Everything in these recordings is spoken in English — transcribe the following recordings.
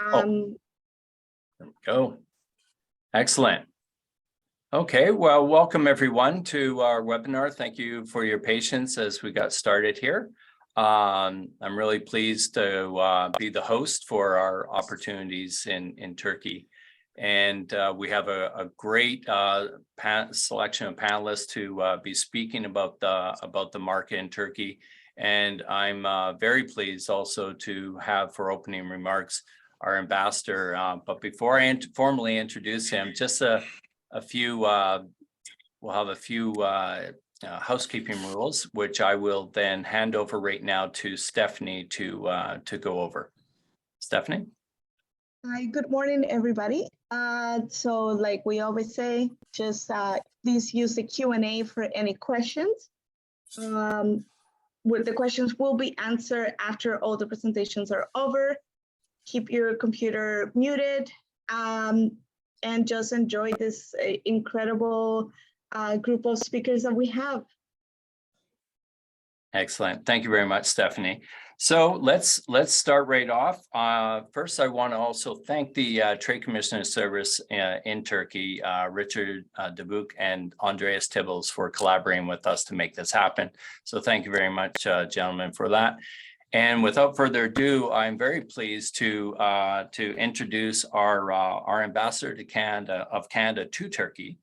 There we go. Excellent. Okay, well, welcome everyone to our webinar. Thank you for your patience as we got started here. I'm really pleased to be the host for our opportunities in Turkey. And we have a great selection of panelists to be speaking about the market in Turkey. And I'm very pleased also to have for opening remarks our ambassador. But before I formally introduce him, just a few, we'll have a few housekeeping rules, which I will then hand over right now to Stephanie to go over. Stephanie? Hi, good morning, everybody. So like we always say, just please use the Q&A for any questions. The questions will be answered after all the presentations are over. Keep your computer muted and just enjoy this incredible group of speakers that we have. Excellent. Thank you very much, Stephanie. So let's start right off. First, I want to also thank the Trade Commissioner Service in Turkey, Richard Debuk and Andreas Tibbles for collaborating with us to make this happen. So thank you very much, gentlemen, for that. And without further ado, I'm very pleased to introduce our ambassador to Canada to Turkey,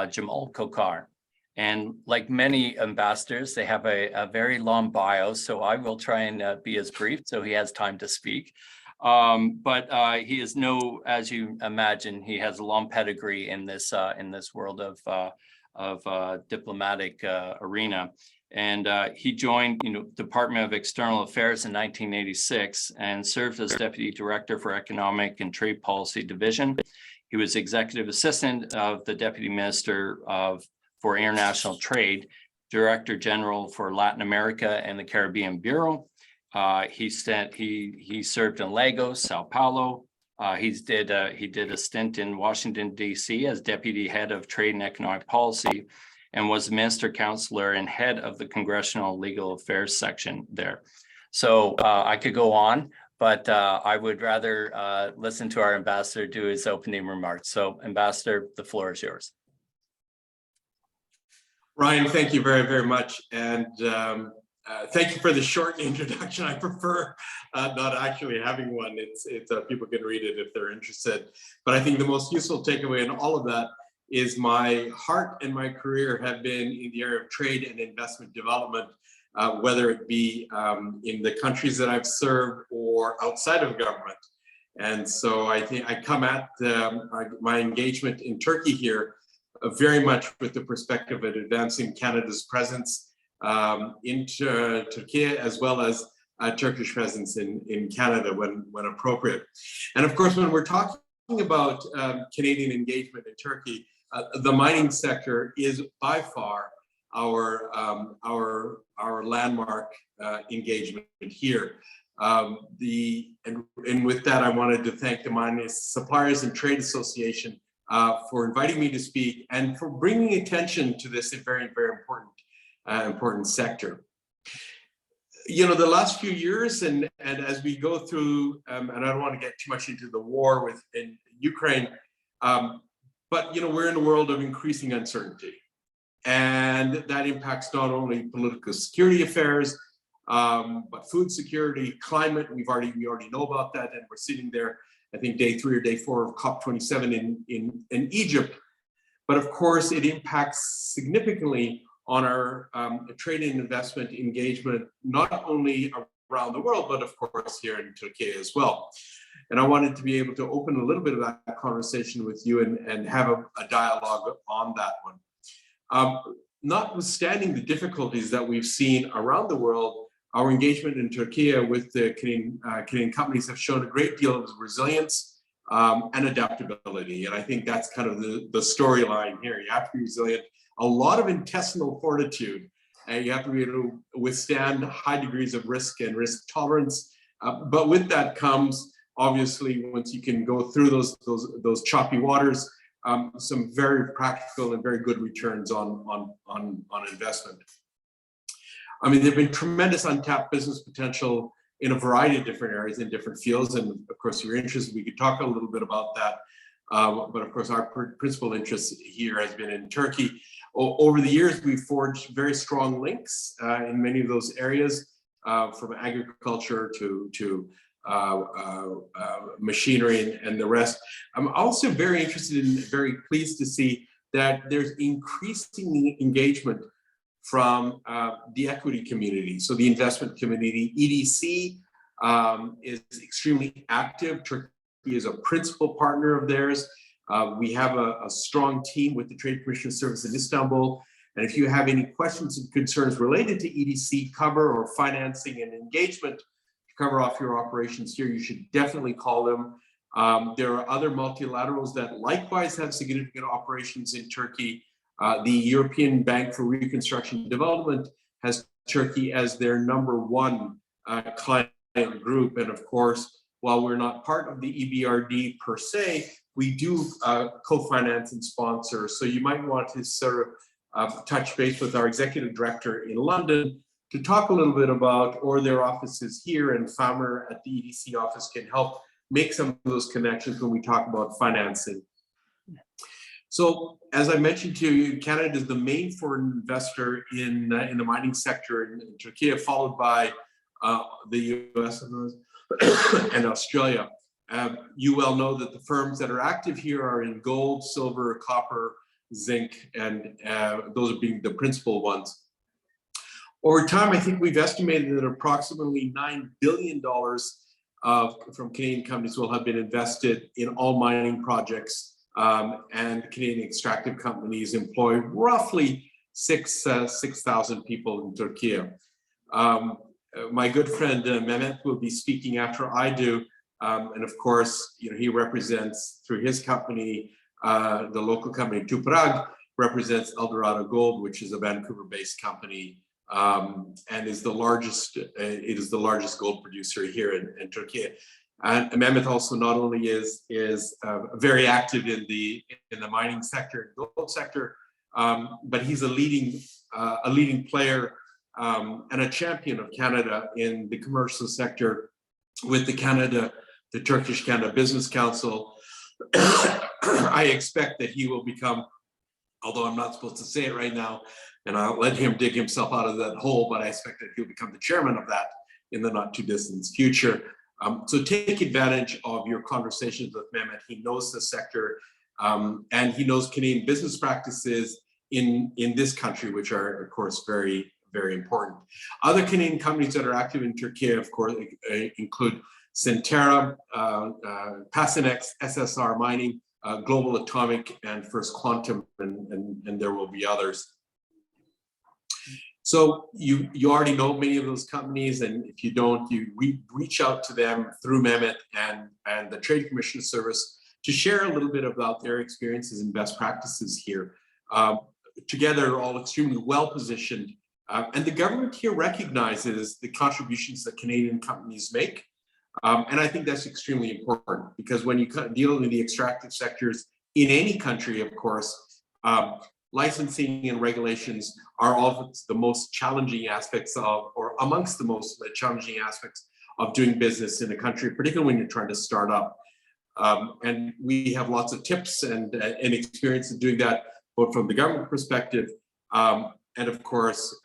Jamal Khokhar. And like many ambassadors, they have a very long bio, so I will try and be as brief so he has time to speak. But he is as you imagine, he has a long pedigree in this world of diplomatic arena. And he joined, Department of External Affairs in 1986 and served as Deputy Director for Economic and Trade Policy Division. He was Executive Assistant of the Deputy Minister for International Trade, Director General for Latin America and the Caribbean Bureau. He served in Lagos, Sao Paulo. He did a stint in Washington, D.C. as Deputy Head of Trade and Economic Policy, and was Minister Counselor and head of the Congressional Legal Affairs section there. So I could go on, but I would rather listen to our ambassador do his opening remarks. So Ambassador, the floor is yours. Ryan, thank you very, very much. And thank you for the short introduction. I prefer not actually having one. It's people can read it if they're interested. But I think the most useful takeaway in all of that is my heart and my career have been in the area of trade and investment development, whether it be in the countries that I've served or outside of government. And so I think I come at my engagement in Turkey here very much with the perspective of advancing Canada's presence in Turkey, as well as Turkish presence in Canada when appropriate. And of course, when we're talking about Canadian engagement in Turkey, the mining sector is by far our landmark engagement here. And with that, I wanted to thank the Mining Suppliers and Trade Association for inviting me to speak and for bringing attention to this very, very important sector. The last few years, and as we go through, and I don't want to get too much into the war in Ukraine, but we're in a world of increasing uncertainty, and that impacts not only political security affairs, but food security, climate. We already know about that, and we're sitting there, I think, day 3 or day 4 of COP27 in Egypt. But of course, it impacts significantly on our trade and investment engagement, not only around the world, but of course here in Turkey as well. And I wanted to be able to open a little bit of that conversation with you and have a dialogue on that one. Notwithstanding the difficulties that we've seen around the world, our engagement in Turkey with the Canadian companies have shown a great deal of resilience and adaptability. And I think that's kind of the storyline here. You have to be resilient, a lot of intestinal fortitude, and you have to be able to withstand high degrees of risk and risk tolerance. But with that comes, obviously, once you can go through those choppy waters, some very practical and very good returns on investment. I mean, there've been tremendous untapped business potential in a variety of different areas in different fields. And of course, you're interested, we could talk a little bit about that. But of course, our principal interest here has been in Turkey. Over the years, we've forged very strong links in many of those areas, from agriculture to machinery and the rest. I'm also very interested and very pleased to see that there's increasing engagement from the equity community. So the investment community, EDC is extremely active. Turkey is a principal partner of theirs. We have a strong team with the Trade Commissioner Service in Istanbul. And if you have any questions and concerns related to EDC cover or financing and engagement to cover off your operations here, you should definitely call them. There are other multilaterals that likewise have significant operations in Turkey. The European Bank for Reconstruction and Development has Turkey as their #1 client group. And of course, while we're not part of the EBRD per se, we do co-finance and sponsor. So you might want to sort of touch base with our executive director in London to talk a little bit about, or their offices here, and Farmer at the EDC office can help make some of those connections when we talk about financing. So as I mentioned to you, Canada is the main foreign investor in the mining sector in Turkey, followed by the US and Australia. You well know that the firms that are active here are in gold, silver, copper, zinc, and those are being the principal ones. Over time, I think we've estimated that approximately $9 billion from Canadian companies will have been invested in all mining projects, and Canadian extractive companies employ roughly 6,000 people in Turkey. My good friend Mehmet will be speaking after I do. And of course, he represents, through his company, the local company Tüprag represents Eldorado Gold, which is a Vancouver-based company, and is the largest. It is the largest gold producer here in Turkey. And Mehmet also not only is very active in the mining sector, gold sector, but he's a leading player and a champion of Canada in the commercial sector with the Turkish Canada Business Council. I expect that he will become, although I'm not supposed to say it right now, and I'll let him dig himself out of that hole, but I expect that he'll become the chairman of that in the not too distant future. So take advantage of your conversations with Mehmet. He knows the sector, and he knows Canadian business practices in this country, which are, of course, very, very important. Other Canadian companies that are active in Turkey, of course, include Centerra, Pasinex, SSR Mining, Global Atomic, and First Quantum, and there will be others. So you already know many of those companies, and if you don't, you reach out to them through Mehmet and the Trade Commission Service to share a little bit about their experiences and best practices here. Together, all extremely well positioned, and the government here recognizes the contributions that Canadian companies make. And I think that's extremely important, because when you deal in the extractive sectors in any country, of course, licensing and regulations are often the most challenging aspects of, or amongst the most challenging aspects of doing business in a country, particularly when you're trying to start up. And we have lots of tips and experience in doing that, both from the government perspective and of course,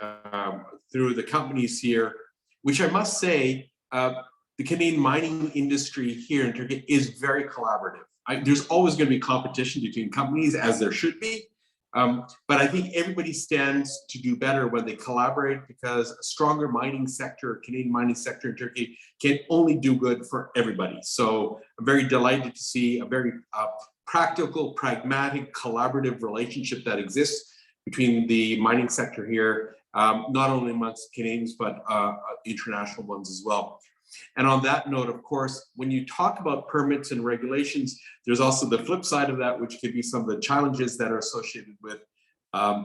through the companies here, which I must say, the Canadian mining industry here in Turkey is very collaborative. There's always going to be competition between companies, as there should be. But I think everybody stands to do better when they collaborate, because a stronger mining sector, Canadian mining sector in Turkey, can only do good for everybody. So I'm very delighted to see a very practical, pragmatic, collaborative relationship that exists between the mining sector here, not only amongst Canadians, but international ones as well. And on that note, of course, when you talk about permits and regulations, there's also the flip side of that, which could be some of the challenges that are associated with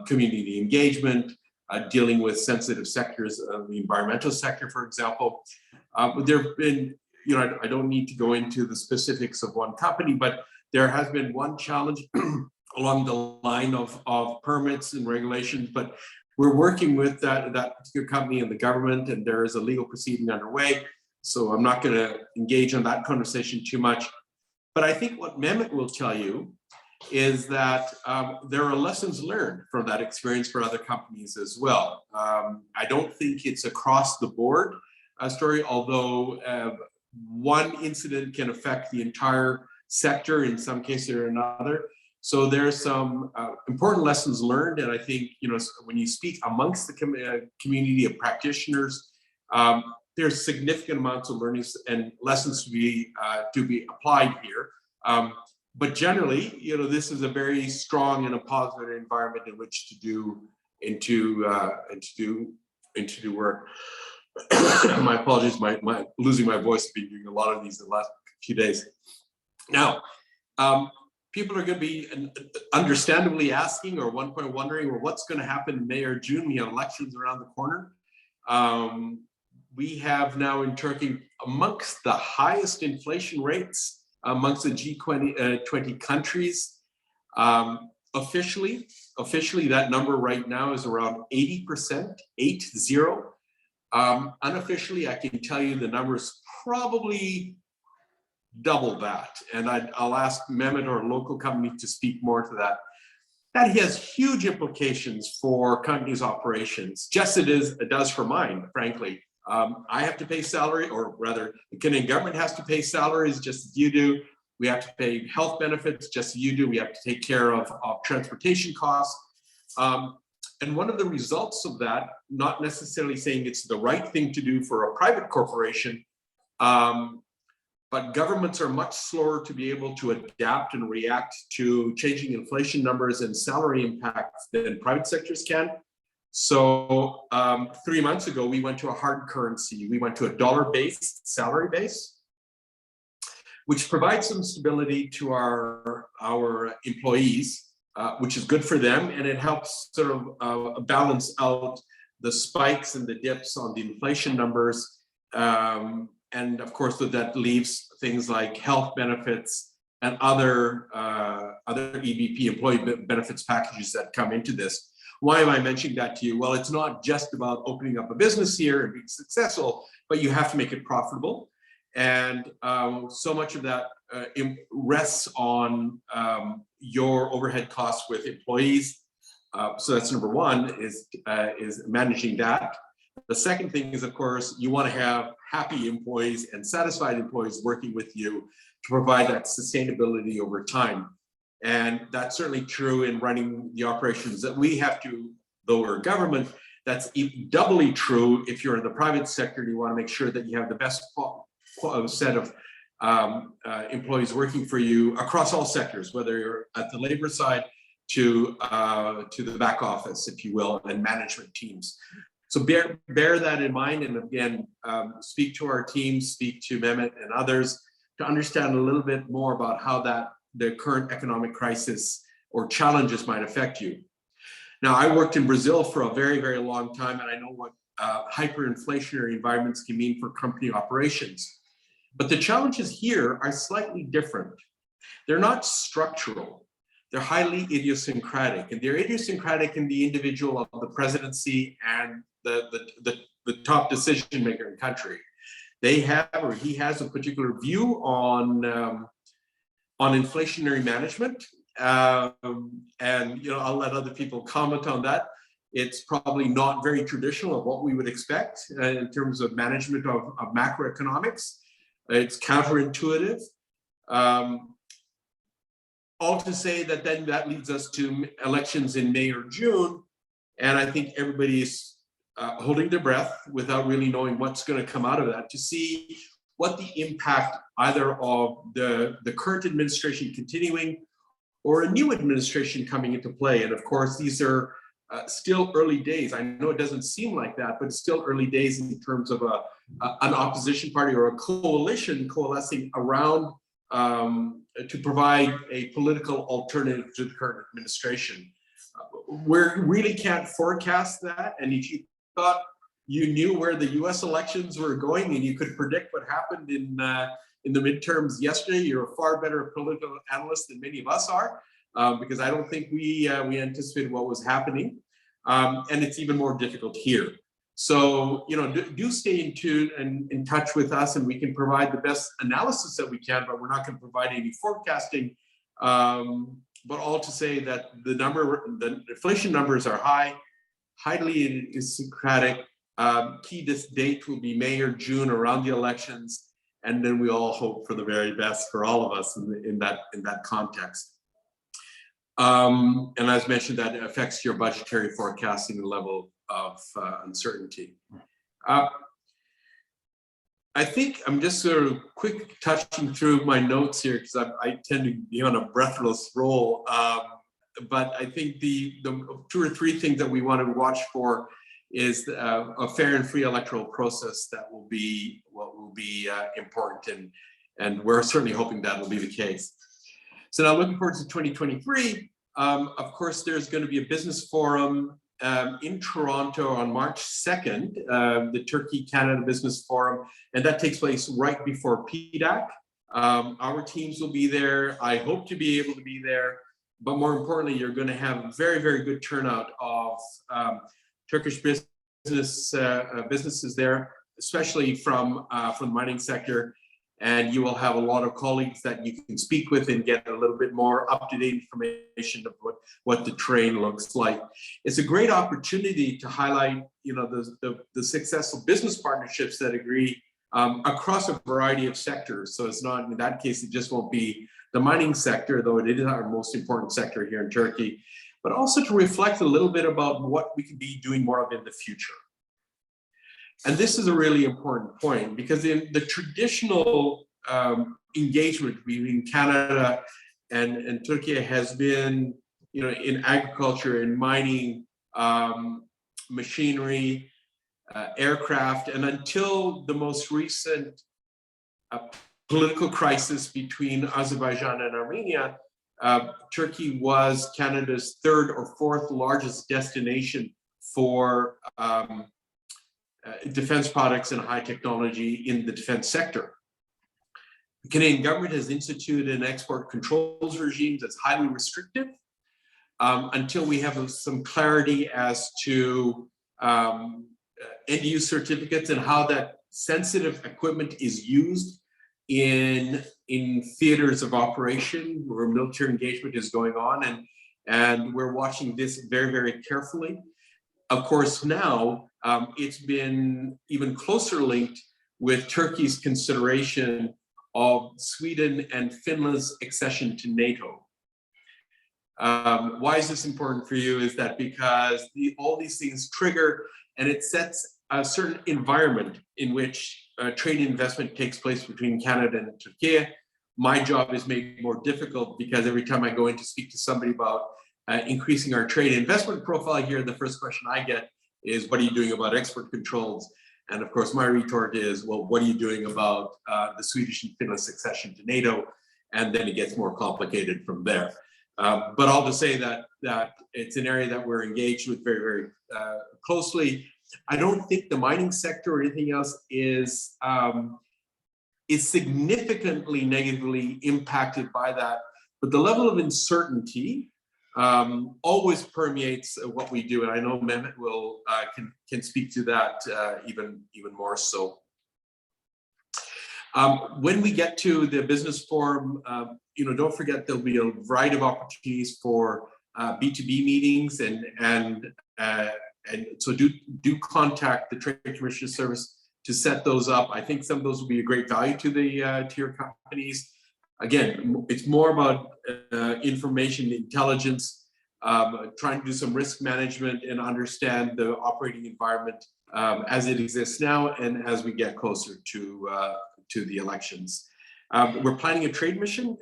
community engagement, dealing with sensitive sectors of the environmental sector, for example. There have been, I don't need to go into the specifics of one company, but there has been one challenge along the line of permits and regulations, but we're working with that particular company and the government, and there is a legal proceeding underway. So I'm not going to engage in that conversation too much. But I think what Mehmet will tell you is that there are lessons learned from that experience for other companies as well. I don't think it's across the board story, although one incident can affect the entire sector in some case or another. So there's some important lessons learned, and I think, you know, when you speak amongst the community of practitioners, there's significant amounts of learnings and lessons to be applied here. But generally, you know, this is a very strong and a positive environment in which to do work. My apologies, my losing my voice. I've been doing a lot of these in the last few days. Now, people are going to be understandably asking, or at one point wondering, well, what's going to happen in May or June? We have elections around the corner. We have now in Turkey amongst the highest inflation rates amongst the G20 countries. Officially, that number right now is around 80%, 80. Unofficially, I can tell you the number is probably double that. And I'll ask Mehmet or a local company to speak more to that. That has huge implications for companies' operations, just as it does for mine, frankly. I have to pay salary, or rather, the Canadian government has to pay salaries just as you do. We have to pay health benefits just as you do. We have to take care of transportation costs. And one of the results of that, not necessarily saying it's the right thing to do for a private corporation, but governments are much slower to be able to adapt and react to changing inflation numbers and salary impacts than private sectors can. So 3 months ago, we went to a hard currency. We went to a dollar-based salary base, which provides some stability to our employees, which is good for them, and it helps sort of balance out the spikes and the dips on the inflation numbers. And of course, that leaves things like health benefits and other EBP, employee benefits packages that come into this. Why am I mentioning that to you? Well, it's not just about opening up a business here and being successful, but you have to make it profitable. And so much of that rests on your overhead costs with employees. So that's number one, is managing that. The second thing is, of course, you want to have happy employees and satisfied employees working with you to provide that sustainability over time. And that's certainly true in running the operations that we have to, though we're a government. That's doubly true if you're in the private sector and you want to make sure that you have the best set of employees working for you across all sectors, whether you're at the labor side to the back office, if you will, and management teams. So bear that in mind, and again, speak to our team, speak to Mehmet and others to understand a little bit more about how the current economic crisis or challenges might affect you. Now, I worked in Brazil for a very, very long time, and I know what hyperinflationary environments can mean for company operations. But the challenges here are slightly different. They're not structural. They're highly idiosyncratic, and they're idiosyncratic in the individual of the presidency and the top decision maker in the country. They have, or he has, a particular view on inflationary management, and you know, I'll let other people comment on that. It's probably not very traditional of what we would expect in terms of management of macroeconomics. It's counterintuitive. All to say that then that leads us to elections in May or June, and I think everybody's holding their breath without really knowing what's going to come out of that, to see what the impact either of the current administration continuing or a new administration coming into play. And of course, these are still early days. I know it doesn't seem like that, but it's still early days in terms of an opposition party or a coalition coalescing around to provide a political alternative to the current administration. We really can't forecast that. And if you thought you knew where the US elections were going and you could predict what happened in the midterms yesterday, you're a far better political analyst than many of us are, because I don't think we anticipated what was happening. And it's even more difficult here. So, do stay in tune and in touch with us, and we can provide the best analysis that we can, but we're not going to provide any forecasting. But all to say that the inflation numbers are high, highly idiosyncratic. Key date will be May or June around the elections. And then we all hope for the very best for all of us in that context. And as mentioned, that affects your budgetary forecasting level of uncertainty. I think I'm just sort of quick touching through my notes here because I tend to be on a breathless roll. But I think the 2 or 3 things that we want to watch for is a fair and free electoral process that will be important, and we're certainly hoping that will be the case. So now looking forward to 2023, of course, there's going to be a business forum in Toronto on March 2nd, the Turkey-Canada Business Forum, and that takes place right before PDAC. Our teams will be there. I hope to be able to be there, but more importantly, you're going to have a very, very good turnout of Turkish businesses there, especially from the mining sector. And you will have a lot of colleagues that you can speak with and get a little bit more up-to-date information of what the terrain looks like. It's a great opportunity to highlight, the successful business partnerships that agree across a variety of sectors. So it's not, in that case, it just won't be the mining sector, though it is our most important sector here in Turkey, but also to reflect a little bit about what we could be doing more of in the future. And this is a really important point because in the traditional engagement between Canada and Turkey has been, in agriculture and mining, machinery, aircraft, and until the most recent political crisis between Azerbaijan and Armenia, Turkey was Canada's 3rd or 4th largest destination for defense products and high technology in the defense sector. The Canadian government has instituted an export controls regime that's highly restrictive until we have some clarity as to end-use certificates and how that sensitive equipment is used in theaters of operation where military engagement is going on, and we're watching this very, very carefully. Of course, now it's been even closer linked with Turkey's consideration of Sweden and Finland's accession to NATO. Why is this important for you? Is that because all these things trigger, and it sets a certain environment in which trade investment takes place between Canada and Turkey. My job is made more difficult because every time I go in to speak to somebody about increasing our trade investment profile here, the first question I get is, what are you doing about export controls? And of course, my retort is, well, what are you doing about the Swedish and Finnish accession to NATO? And then it gets more complicated from there. But all to say that it's an area that we're engaged with very, very closely. I don't think the mining sector or anything else is significantly negatively impacted by that. But the level of uncertainty always permeates what we do, and I know Mehmet will can speak to that even more so. When we get to the business forum, don't forget there'll be a variety of opportunities for B2B meetings, and so do contact the Trade Commission Service to set those up. I think some of those will be a great value to your companies. Again, it's more about information intelligence, trying to do some risk management and understand the operating environment as it exists now and as we get closer to the elections. We're planning a trade mission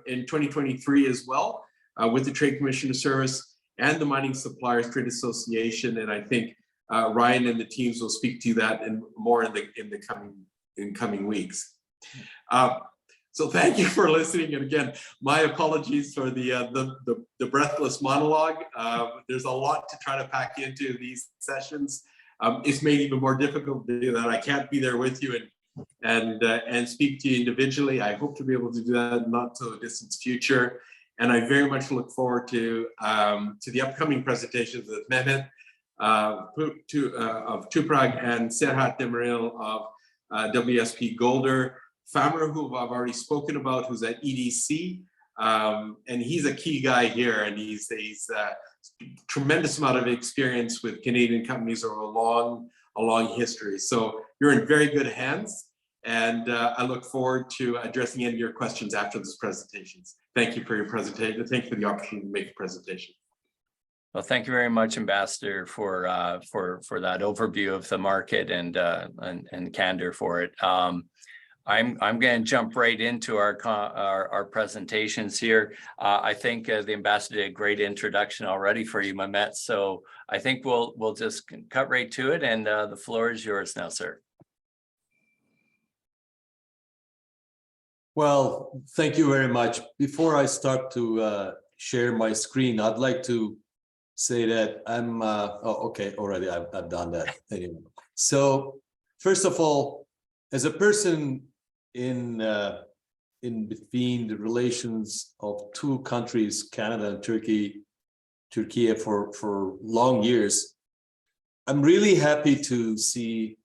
in 2023 as well with the Trade Commissioner Service and the Mining Suppliers Trade Association, and I think Ryan and the teams will speak to that and more in the coming weeks. So thank you for listening, and again, my apologies for the breathless monologue. There's a lot to try to pack into these sessions. It's made even more difficult that I can't be there with you and speak to you individually. I hope to be able to do that in not so distant future, and I very much look forward to the upcoming presentations with Mehmet. of Tüprag and Serhat Demirel of WSP-Golder. Famer, who I've already spoken about, who's at EDC. And he's a key guy here, and he's tremendous amount of experience with Canadian companies over a long history. So you're in very good hands, and I look forward to addressing any of your questions after this presentation. Thank you for your presentation. Thank you for the opportunity to make a presentation. Well, thank you very much, Ambassador, for that overview of the market and candor for it. I'm going to jump right into our presentations here. I think the Ambassador did a great introduction already for you, Mehmet. So I think we'll just cut right to it, and the floor is yours now, sir. Well, thank you very much. Before I start to share my screen, I'd like to say that I'm okay, already I've done that anyway. So first of all, as a person in between the relations of two countries, Canada and Turkey for long years, I'm really happy to see.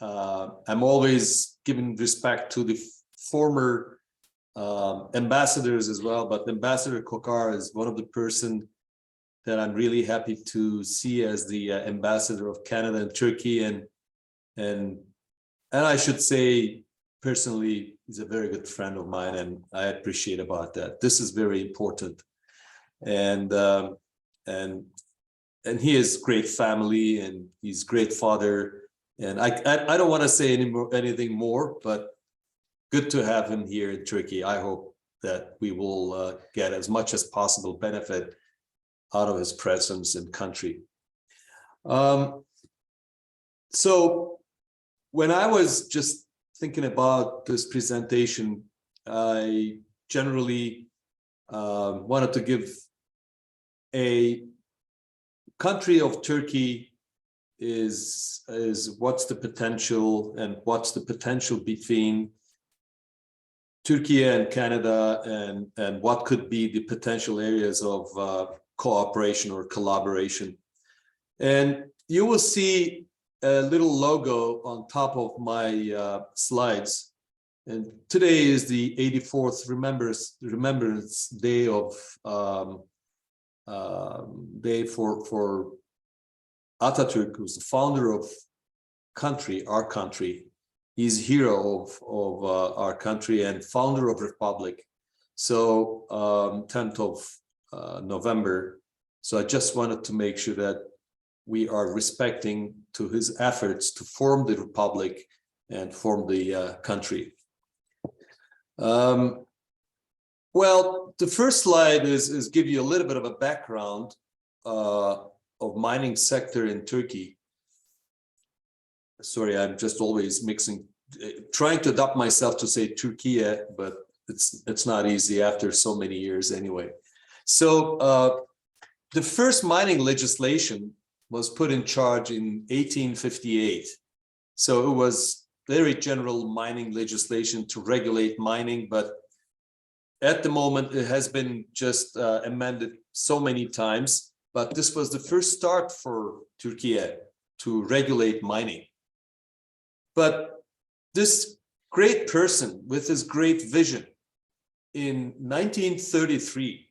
I'm always giving respect to the former ambassadors as well, but Ambassador Khokhar is one of the person that I'm really happy to see as the ambassador of Canada and Turkey, and I should say personally, he's a very good friend of mine, and I appreciate about that. This is very important, and he is great family, and he's great father, and I don't want to say anything more, but good to have him here in Turkey. I hope that we will get as much as possible benefit out of his presence in country. So when I was just thinking about this presentation, I generally wanted to give a country of Turkey is what's the potential, and what's the potential between Turkey and Canada, and what could be the potential areas of cooperation or collaboration. And you will see a little logo on top of my slides. And today is the 84th Remembrance Day of for Atatürk, who's the founder of our country. He's hero of our country and founder of Republic. So 10th of November. So I just wanted to make sure that we are respecting to his efforts to form the Republic and form the country. Well, the first slide is give you a little bit of a background of mining sector in Turkey. Sorry, I'm just always trying to adapt myself to say Turkey, but it's not easy after so many years anyway. So the first mining legislation was put in charge in 1858. So it was very general mining legislation to regulate mining, but at the moment it has been just amended so many times. But this was the first start for Turkey to regulate mining. But this great person with his great vision, in 1933,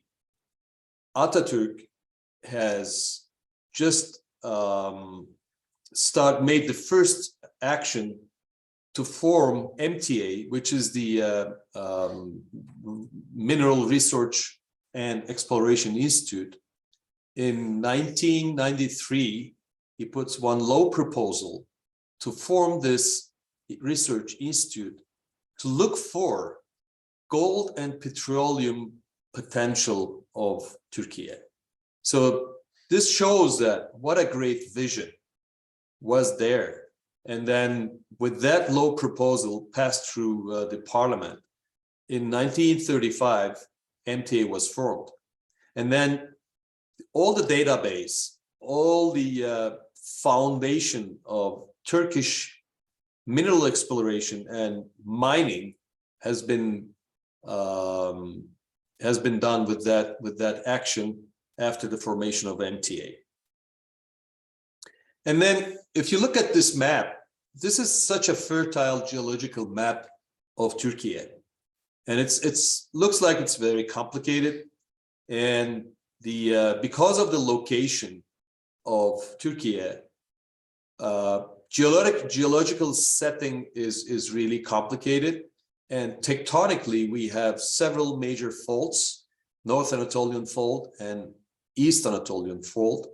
Atatürk has just made the first action to form MTA, which is the Mineral Research and Exploration Institute. In 1993, he puts one law proposal to form this research institute to look for gold and petroleum potential of Turkey. So this shows that what a great vision was there. And then with that law proposal passed through the parliament, in 1935, MTA was formed. And then all the database, all the foundation of Turkish mineral exploration and mining has been done with that action after the formation of MTA. And then if you look at this map, this is such a fertile geological map of Turkey. And it's looks like it's very complicated. And because of the location of Turkey, geological setting is really complicated. And tectonically, we have several major faults, North Anatolian Fault and East Anatolian Fault,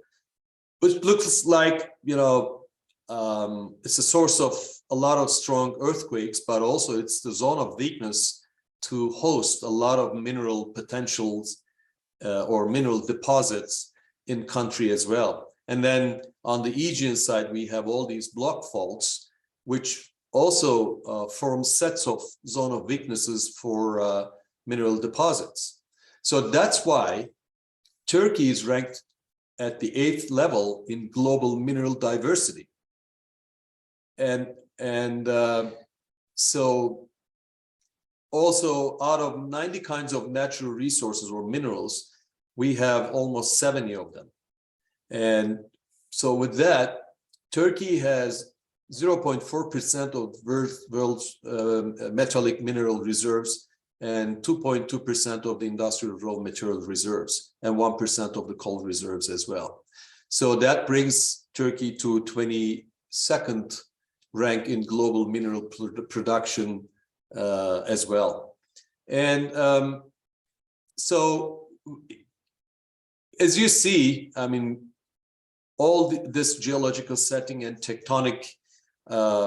which looks like, it's a source of a lot of strong earthquakes, but also it's the zone of weakness to host a lot of mineral potentials or mineral deposits in country as well. And then on the Aegean side, we have all these block faults, which also form sets of zone of weaknesses for mineral deposits. So that's why Turkey is ranked at the 8th level in global mineral diversity. And so also out of 90 kinds of natural resources or minerals, we have almost 70 of them. And so with that, Turkey has 0.4% of world's metallic mineral reserves and 2.2% of the industrial raw material reserves and 1% of the coal reserves as well. So that brings Turkey to 22nd rank in global mineral production as well. And so as you see, I mean, all this geological setting and tectonic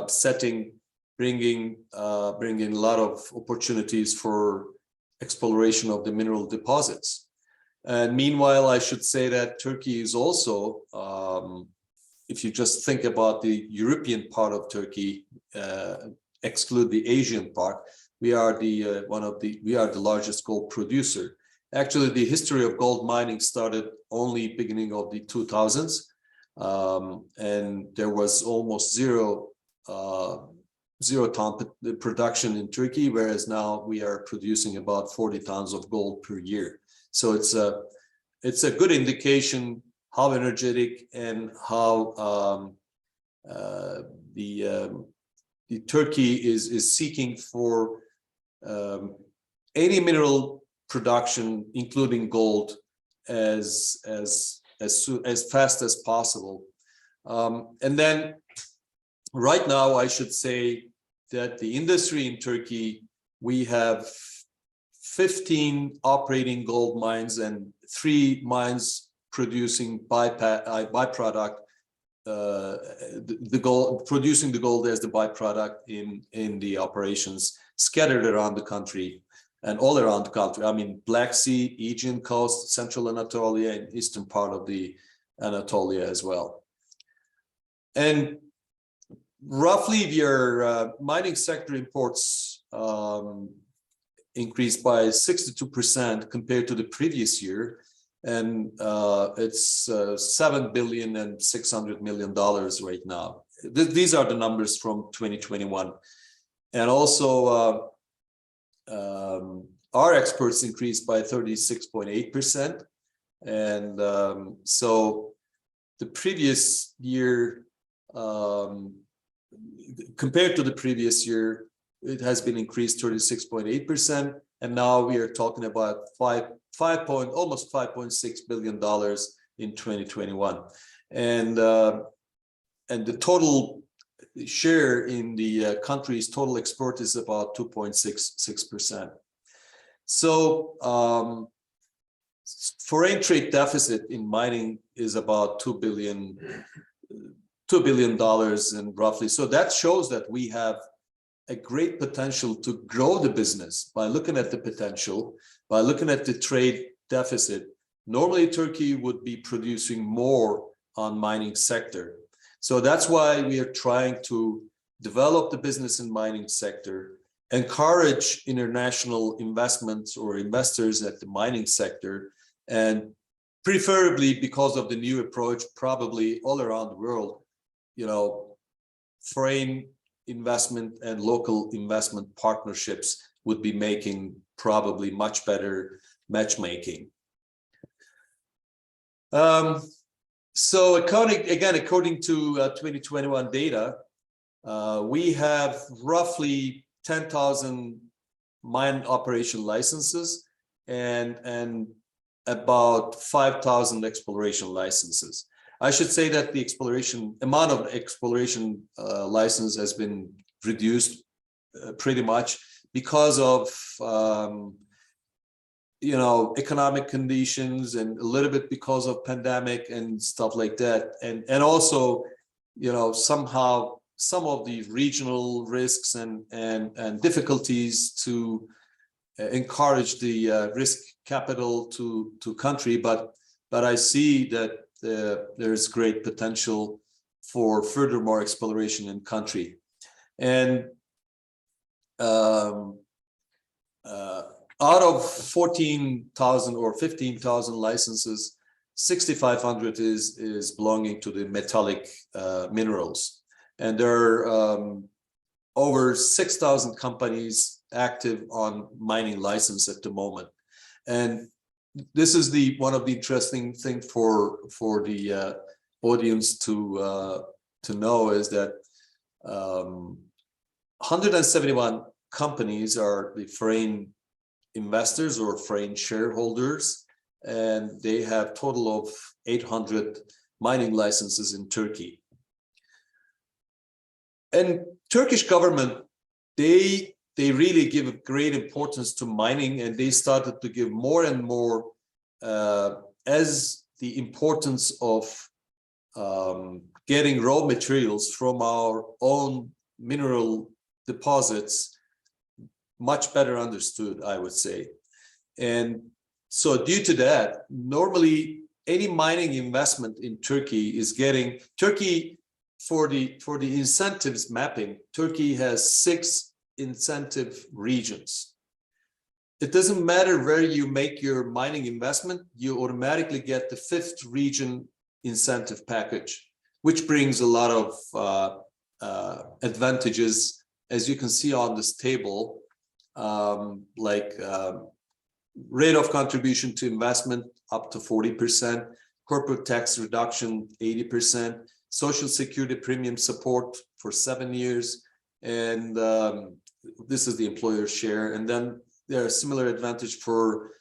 setting bringing a lot of opportunities for exploration of the mineral deposits. And meanwhile, I should say that Turkey is also, if you just think about the European part of Turkey, exclude the Asian part, we are the largest gold producer. Actually, the history of gold mining started only beginning of the 2000s, and there was almost zero ton production in Turkey, whereas now we are producing about 40 tons of gold per year. So it's a good indication how energetic and how the Turkey is seeking for any mineral production, including gold, as fast as possible. And then right now, I should say that the industry in Turkey, we have 15 operating gold mines and 3 mines producing byproduct, producing the gold as the byproduct in the operations scattered around the country and all around the country. I mean, Black Sea, Aegean coast, Central Anatolia, and eastern part of the Anatolia as well. And roughly, your mining sector imports increased by 62% compared to the previous year, and it's $7 billion and $600 million right now. These are the numbers from 2021, and also our exports increased by 36.8%, and so the previous year. Compared to the previous year, it has been increased 36.8%, and now we are talking about almost $5.6 billion in 2021, and the total share in the country's total export is about 2.66%. So foreign trade deficit in mining is about $2 billion and roughly. So that shows that we have a great potential to grow the business by looking at the potential, by looking at the trade deficit. Normally, Turkey would be producing more on mining sector. So that's why we are trying to develop the business in mining sector, encourage international investments or investors at the mining sector, and preferably because of the new approach, probably all around the world, foreign investment and local investment partnerships would be making probably much better matchmaking. So according to 2021 data, we have roughly 10,000 mine operation licenses and about 5,000 exploration licenses. I should say that the amount of exploration license has been reduced pretty much because of economic conditions and a little bit because of pandemic and stuff like that, and also somehow some of the regional risks and difficulties to encourage the risk capital to country, but I see that there's great potential for furthermore exploration in country. And out of 14,000 or 15,000 licenses, 6,500 is belonging to the metallic minerals, and there are over 6,000 companies active on mining license at the moment. And this is one of the interesting things for the audience to know is that 171 companies are the foreign investors or foreign shareholders, and they have total of 800 mining licenses in Turkey. And Turkish government, they really give great importance to mining, and they started to give more and more as the importance of getting raw materials from our own mineral deposits much better understood, I would say. And so due to that, normally any mining investment in Turkey is getting for the incentives mapping. Turkey has 6 incentive regions. It doesn't matter where you make your mining investment, you automatically get the 5th region incentive package, which brings a lot of advantages, as you can see on this table, rate of contribution to investment up to 40%, corporate tax reduction 80%, social security premium support for 7 years, and this is the employer share. And then there are similar advantage for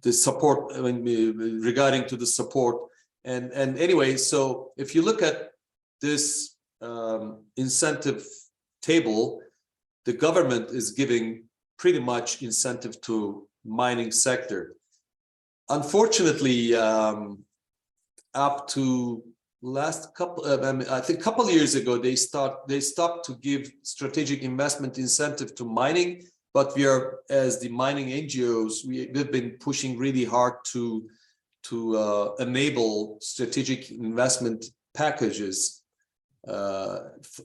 the support, regarding to the support. And anyway, so if you look at this incentive table, the government is giving pretty much incentive to mining sector. Unfortunately, up to last couple, I think a couple of years ago, they stopped to give strategic investment incentive to mining. But we are, as the mining NGOs, we've been pushing really hard to enable strategic investment packages,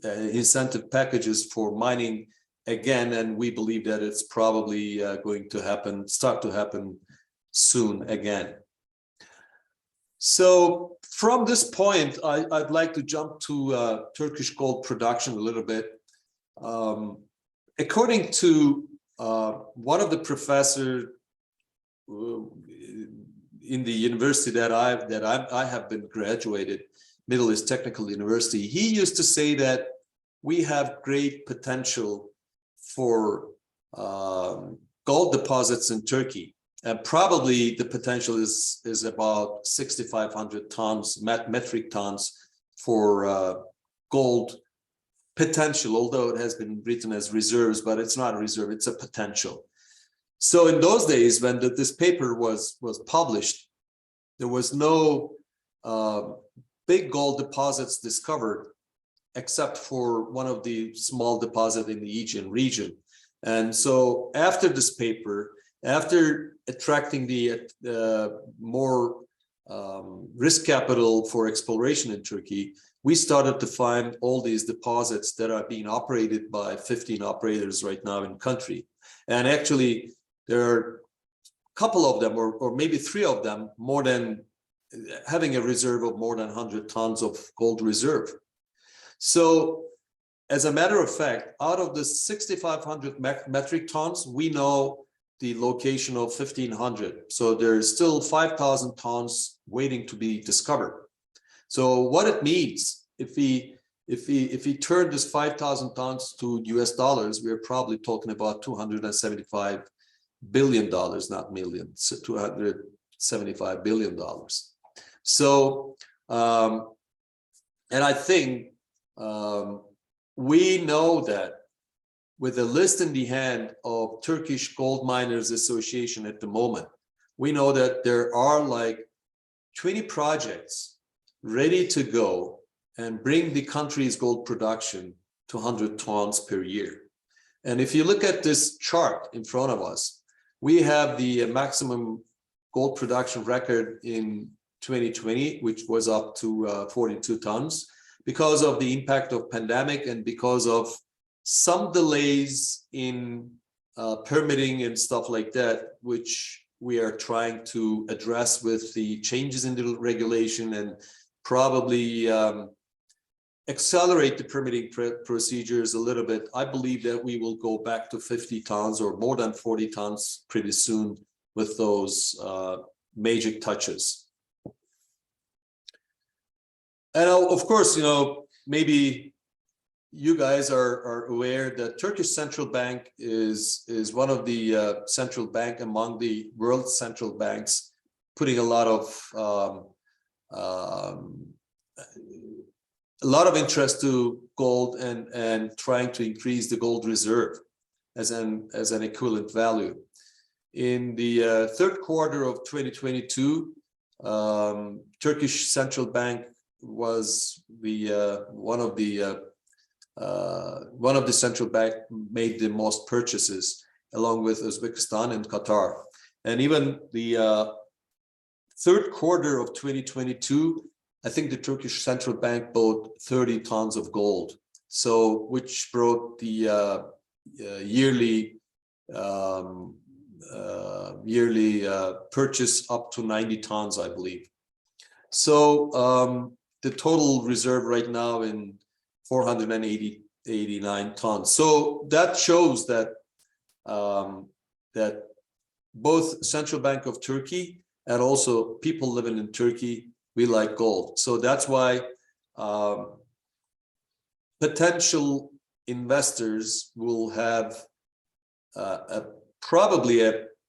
incentive packages for mining again, and we believe that it's probably going to start to happen soon again. So from this point, I'd like to jump to Turkish gold production a little bit. According to one of the professors in the university that I have been graduated, Middle East Technical University, he used to say that we have great potential for gold deposits in Turkey, and probably the potential is about 6,500 tons, metric tons for gold potential, although it has been written as reserves, but it's not a reserve, it's a potential. So in those days, when this paper was published, there was no big gold deposits discovered, except for one of the small deposit in the Aegean region. And so after this paper, after attracting the more risk capital for exploration in Turkey, we started to find all these deposits that are being operated by 15 operators right now in country. And actually, there are a couple of them, or maybe 3 of them, having a reserve of more than 100 tons of gold reserve. So as a matter of fact, out of the 6,500 metric tons, we know the location of 1,500. So there's still 5,000 tons waiting to be discovered. So what it means, if we turn this 5,000 tons to US dollars, we're probably talking about $275 billion, not millions, $275 billion. So, and I think we know that with a list in the hand of Turkish Gold Miners Association at the moment, we know that there are like 20 projects ready to go and bring the country's gold production to 100 tons per year. And if you look at this chart in front of us, we have the maximum gold production record in 2020, which was up to 42 tons because of the impact of pandemic and because of some delays in permitting and stuff like that, which we are trying to address with the changes in the regulation and probably accelerate the permitting procedures a little bit. I believe that we will go back to 50 tons or more than 40 tons pretty soon with those major touches. And of course, you know, maybe you guys are aware that Turkish central bank is one of the central bank among the world central banks, putting a lot of interest to gold and trying to increase the gold reserve as an equivalent value. In the third quarter of 2022, Turkish central bank was one of the central bank made the most purchases along with Uzbekistan and Qatar. And even the third quarter of 2022, I think the Turkish central bank bought 30 tons of gold. So which brought the yearly purchase up to 90 tons, I believe. So the total reserve right now in 489 tons. So that shows that that both Central Bank of Turkey and also people living in Turkey, we like gold. So that's why potential investors will have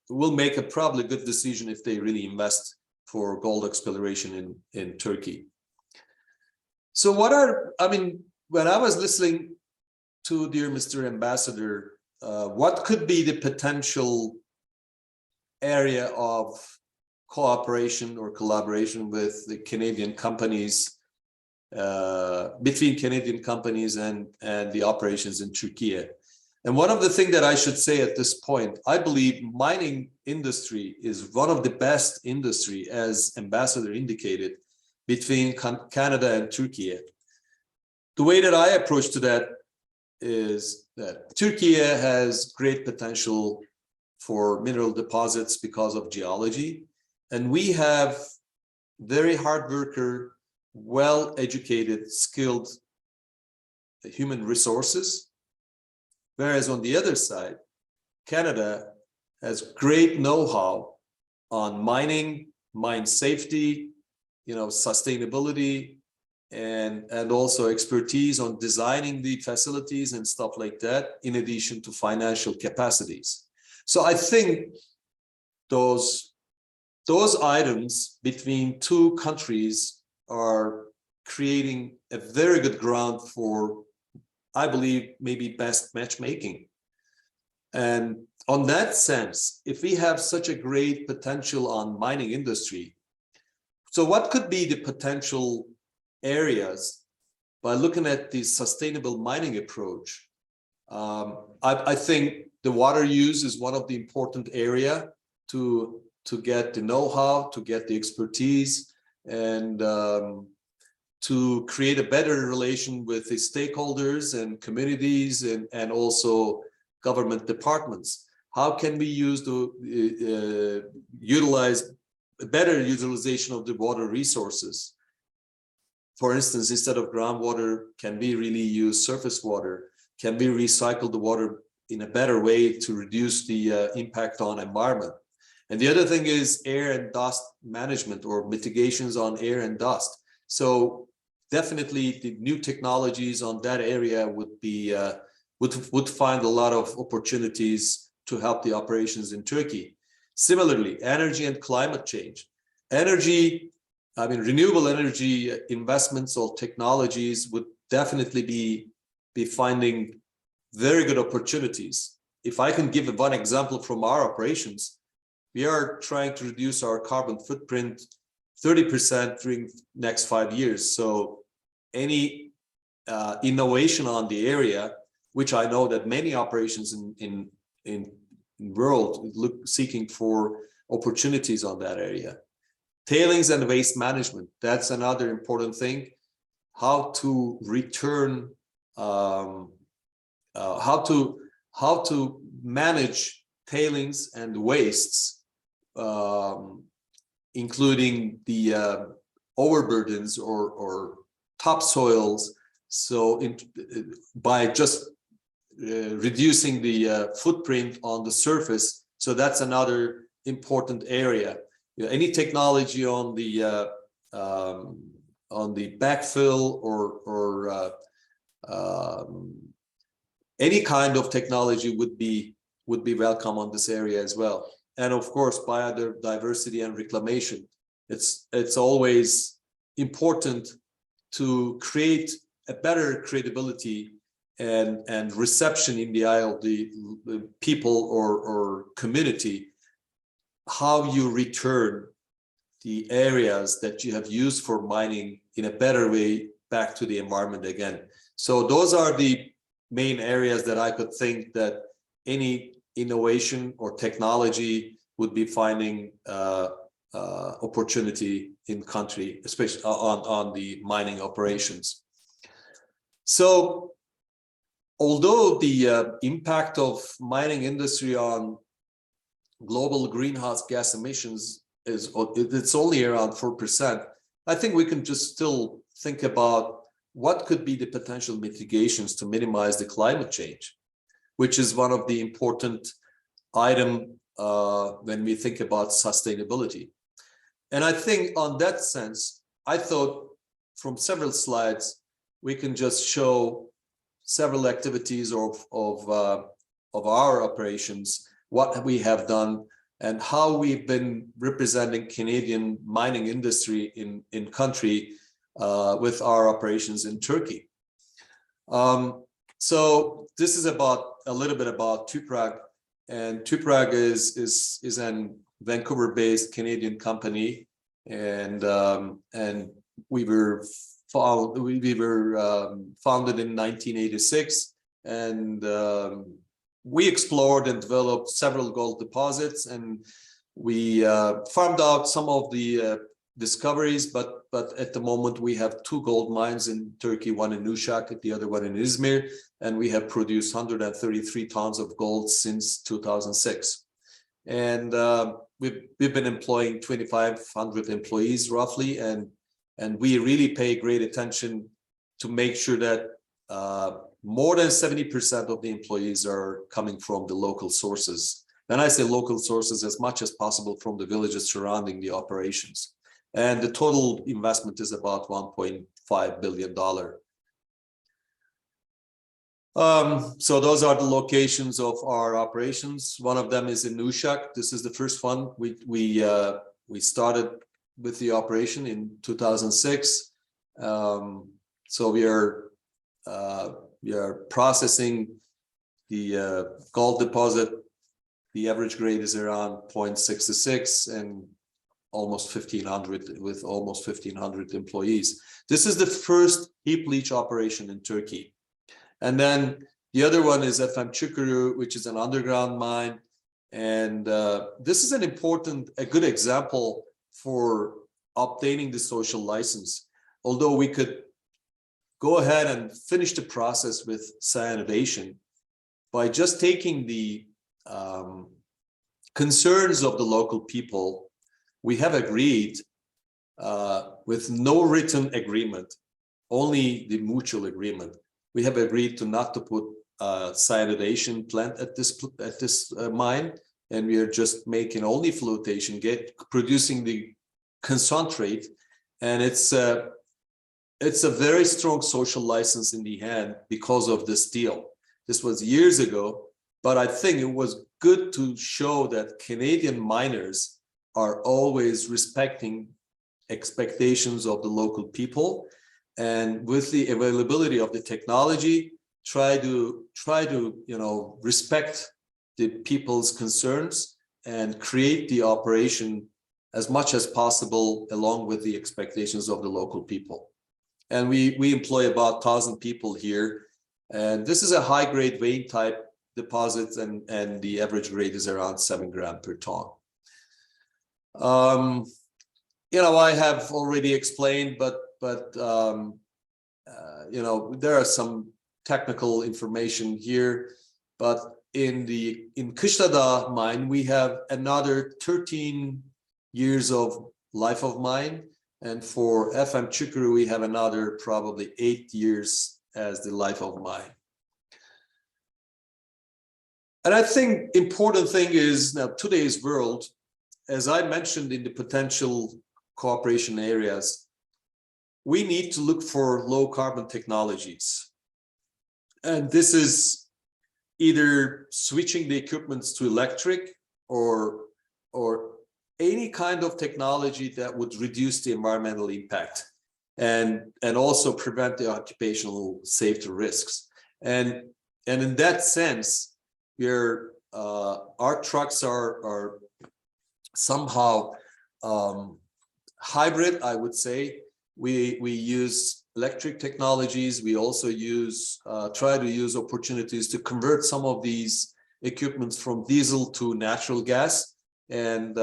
will make a probably good decision if they really invest for gold exploration in Turkey. So when I was listening to dear Mr. Ambassador, what could be the potential area of cooperation or collaboration with the Canadian companies, between Canadian companies and the operations in Turkey? And one of the things that I should say at this point, I believe mining industry is one of the best industry, as Ambassador indicated, between Canada and Turkey. The way that I approach to that is that Turkey has great potential for mineral deposits because of geology. And we have very hard worker, well-educated, skilled human resources. Whereas on the other side, Canada has great know-how on mining, mine safety, sustainability, and also expertise on designing the facilities and stuff like that, in addition to financial capacities. So I think those items between two countries are creating a very good ground for, I believe, maybe best matchmaking. And on that sense, if we have such a great potential on mining industry, so what could be the potential areas by looking at the sustainable mining approach? I think the water use is one of the important area to get the know-how, to get the expertise, and to create a better relation with the stakeholders and communities and also government departments. How can we use utilize a better utilization of the water resources? For instance, instead of groundwater, can we really use surface water? Can we recycle the water in a better way to reduce the impact on environment. And the other thing is air and dust management or mitigations on air and dust. So definitely the new technologies on that area would be would find a lot of opportunities to help the operations in Turkey. Similarly, energy and climate change. Energy, I mean, renewable energy investments or technologies would definitely be finding very good opportunities. If I can give one example from our operations, we are trying to reduce our carbon footprint 30% during next 5 years. So any innovation on the area, which I know that many operations in world look seeking for opportunities on that area. Tailings and waste management, that's another important thing. How to return, how to manage tailings and wastes, including the overburdens or topsoils. So by just reducing the footprint on the surface, so that's another important area. You know, any technology on the backfill or any kind of technology would be welcome on this area as well. And of course, biodiversity and reclamation. It's always important to create a better credibility and reception in the eye of the people or community, how you return the areas that you have used for mining in a better way back to the environment again. So those are the main areas that I could think that any innovation or technology would be finding opportunity in country, especially on the mining operations. So although the impact of mining industry on global greenhouse gas emissions it's only around 4%, I think we can just still think about what could be the potential mitigations to minimize the climate change, which is one of the important items when we think about sustainability. And I think on that sense, I thought from several slides, we can just show several activities of our operations, what we have done, and how we've been representing Canadian mining industry in country with our operations in Turkey. So this is about a little bit about Tüprag, and Tüprag is an Vancouver-based Canadian company, and we were founded in 1986, and we explored and developed several gold deposits, and we farmed out some of the discoveries, but at the moment we have 2 gold mines in Turkey, one in Uşak, the other one in Izmir, and we have produced 133 tons of gold since 2006. And we've been employing 2,500 employees roughly, and we really pay great attention to make sure that more than 70% of the employees are coming from the local sources. And I say local sources as much as possible from the villages surrounding the operations. And the total investment is about $1.5 billion. So those are the locations of our operations. One of them is in Uşak. This is the first one. We started with the operation in 2006. So we are processing the gold deposit. The average grade is around 0.66 and almost 1,500 with almost 1,500 employees. This is the first heap leach operation in Turkey. And then the other one is FM Çukuru, which is an underground mine. And this is a good example for obtaining the social license. Although we could go ahead and finish the process with cyanidation by just taking the concerns of the local people. We have agreed with no written agreement, only the mutual agreement. We have agreed not to put cyanidation plant at this mine, and we are just making only flotation, producing the concentrate, and it's a very strong social license in the hand because of this deal. This was years ago, but I think it was good to show that Canadian miners are always respecting expectations of the local people, and with the availability of the technology, try to respect the people's concerns and create the operation as much as possible along with the expectations of the local people. And we employ about 1,000 people here, and this is a high grade vein type deposit, and the average grade is around 7 grams per ton. I have already explained, but there are some technical information here, but in Kışladağ mine, we have another 13 years of life of mine. And for FM Çukur, we have another probably 8 years as the life of mine. And I think important thing is now today's world, as I mentioned in the potential cooperation areas, we need to look for low carbon technologies. And this is either switching the equipments to electric or any kind of technology that would reduce the environmental impact and also prevent the occupational safety risks. And in that sense, our trucks are somehow hybrid, I would say. We use electric technologies. We also try to use opportunities to convert some of these equipments from diesel to natural gas, and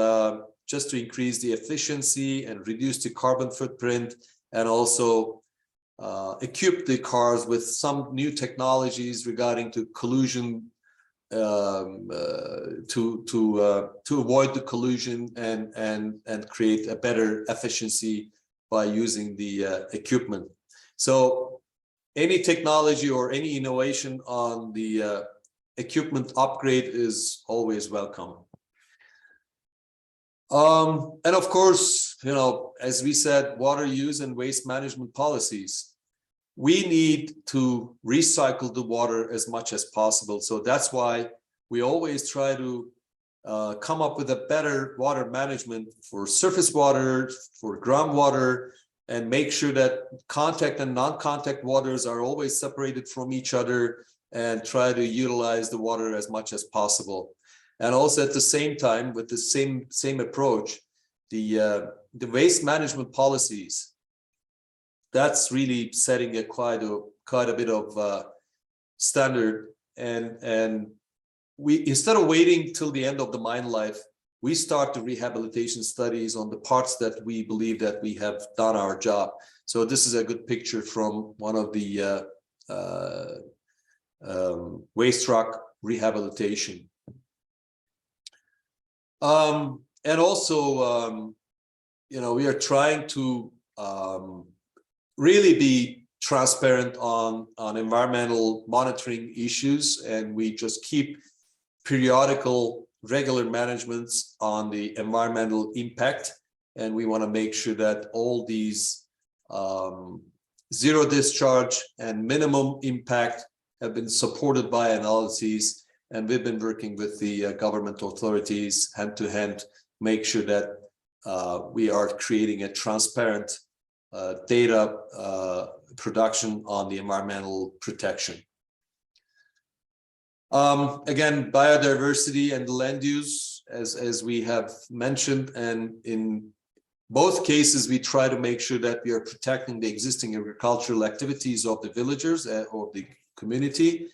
just to increase the efficiency and reduce the carbon footprint, and also equip the cars with some new technologies regarding to collision, to avoid the collision and create a better efficiency by using the equipment. So any technology or any innovation on the equipment upgrade is always welcome. And of course, as we said, water use and waste management policies. We need to recycle the water as much as possible. So that's why we always try to come up with a better water management for surface water, for groundwater, and make sure that contact and non-contact waters are always separated from each other, and try to utilize the water as much as possible. And also at the same time, with the same approach, the waste management policies, that's really setting quite a bit of standard. And we, instead of waiting till the end of the mine life, we start the rehabilitation studies on the parts that we believe that we have done our job. So this is a good picture from one of the waste rock rehabilitation. And also, we are trying to really be transparent on environmental monitoring issues, and we just keep periodical, regular managements on the environmental impact. And we want to make sure that all these zero discharge and minimum impact have been supported by analyses. And we've been working with the government authorities hand to hand, make sure that we are creating a transparent data production on the environmental protection. Again, biodiversity and land use, as we have mentioned, and in both cases, we try to make sure that we are protecting the existing agricultural activities of the villagers or the community,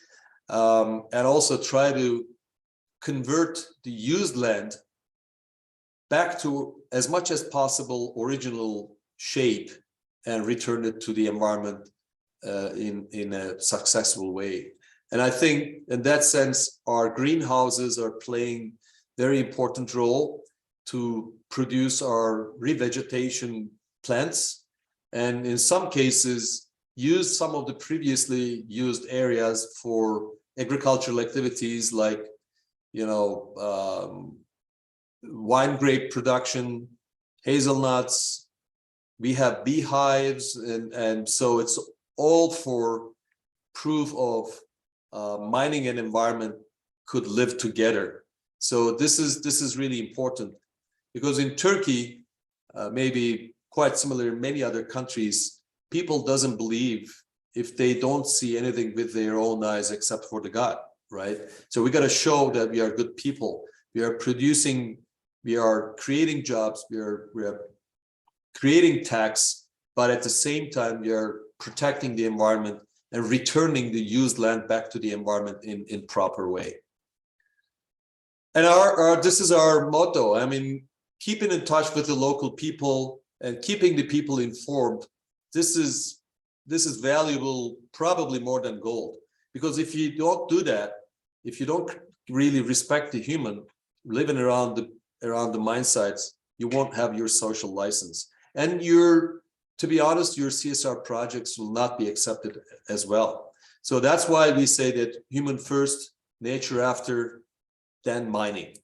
and also try to convert the used land back to, as much as possible, original shape and return it to the environment in a successful way. And I think in that sense, our greenhouses are playing very important role to produce our revegetation plants, and in some cases use some of the previously used areas for agricultural activities like, you know, wine grape production, hazelnuts. We have beehives, and so it's all for proof of mining and environment could live together. So this is really important, because in Turkey, maybe quite similar in many other countries, people doesn't believe if they don't see anything with their own eyes except for the God, right? So we got to show that we are good people. We are producing, we are creating jobs, we are creating tax, but at the same time, we are protecting the environment and returning the used land back to the environment in proper way. And this is our motto. I mean, keeping in touch with the local people and keeping the people informed. This is valuable, probably more than gold. Because if you don't do that, if you don't really respect the human living around the mine sites, you won't have your social license. And to be honest, your CSR projects will not be accepted as well. So that's why we say that human first, nature after, then mining.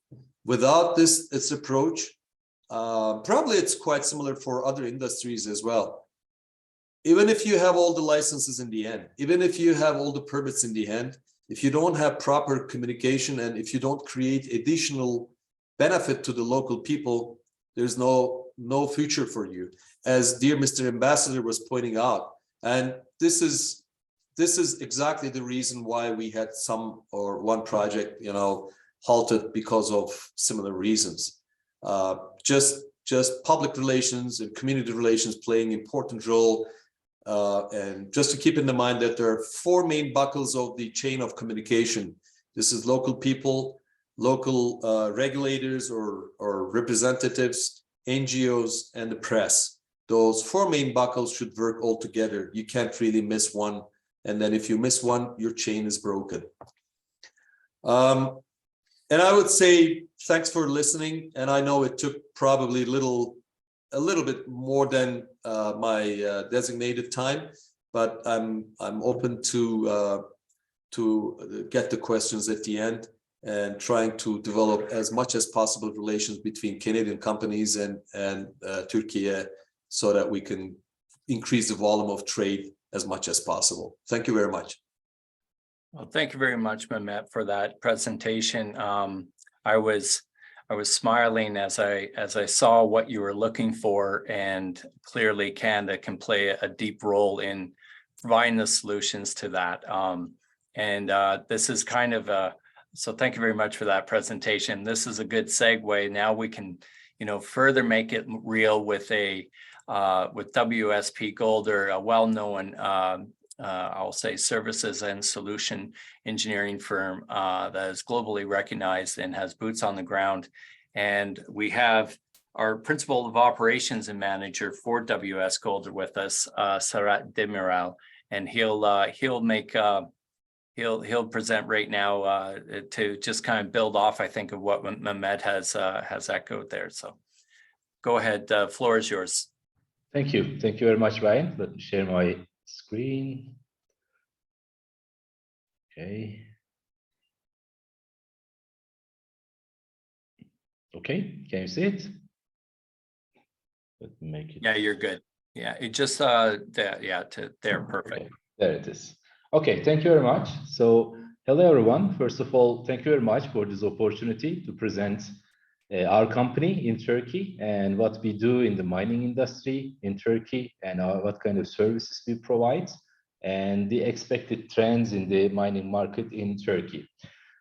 Without this approach, probably it's quite similar for other industries as well. Even if you have all the licenses in the end, even if you have all the permits in the end, if you don't have proper communication and if you don't create additional benefit to the local people, there's no future for you, as dear Mr. Ambassador was pointing out. And this is exactly the reason why we had one project, you know, halted because of similar reasons. Just public relations and community relations playing an important role. And just to keep in mind that there are 4 main buckles of the chain of communication. This is local people, local regulators or representatives, NGOs, and the press. Those 4 main buckles should work all together. You can't really miss one. And then if you miss one, your chain is broken. And I would say thanks for listening. And I know it took probably a little bit more than my designated time, but I'm open to get the questions at the end and trying to develop as much as possible relations between Canadian companies and Türkiye, so that we can increase the volume of trade as much as possible. Thank you very much. Well, thank you very much, Mehmet, for that presentation. I was smiling as I saw what you were looking for, and clearly Canada can play a deep role in providing the solutions to that. This is kind of so thank you very much for that presentation. This is a good segue. Now we can, you know, further make it real with with WSP-Golder, a well-known I'll say services and solution engineering firm that is globally recognized and has boots on the ground. And we have our principal of operations and manager for WS-Golder with us, Serhat Demirel, and he'll present right now to just kind of build off, I think, of what Mehmet has echoed there. So go ahead, floor is yours. Thank you very much, Ryan. Let me share my screen. Okay. Okay, can you see it? Let me make it. Yeah, you're good. Yeah, it just there, perfect. Okay, there it is. Okay, thank you very much. So hello everyone. First of all, thank you very much for this opportunity to present our company in Turkey and what we do in the mining industry in Turkey, and what kind of services we provide, and the expected trends in the mining market in Turkey.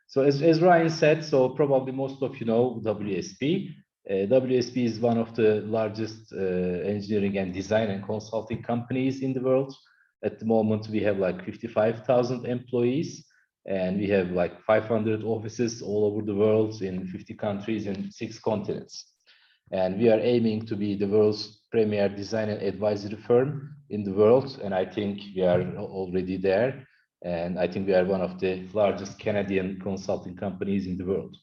So as Ryan said, so probably most of you know WSP. WSP is one of the largest engineering and design and consulting companies in the world. At the moment, we have like 55,000 employees, and we have like 500 offices all over the world in 50 countries and 6 continents. And we are aiming to be the world's premier design and advisory firm in the world. And I think we are already there. And I think we are one of the largest Canadian consulting companies in the world.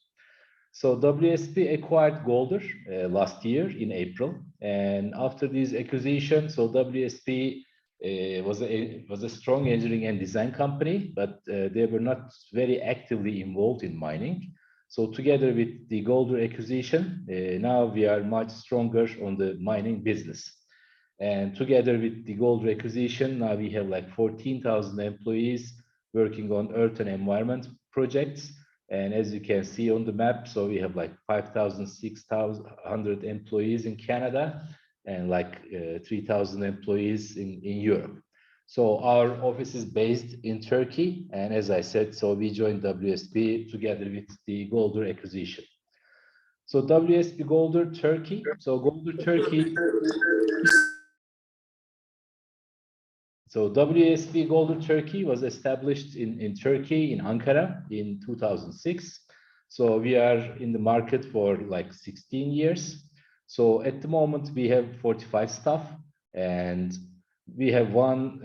So WSP acquired Golder last year in April. And after this acquisition, so WSP was a strong engineering and design company, but they were not very actively involved in mining. So together with the Golder acquisition, now we are much stronger on the mining business. And together with the Golder acquisition, now we have like 14,000 employees working on earth and environment projects. And as you can see on the map, so we have like 6,100 employees in Canada and like 3,000 employees in Europe. So our office is based in Turkey. And as I said, so we joined WSP together with the Golder acquisition. So WSP-Golder Turkey. So Golder Turkey. So WSP-Golder Turkey was established in Turkey, in Ankara in 2006. So we are in the market for like 16 years. So at the moment we have 45 staff and we have one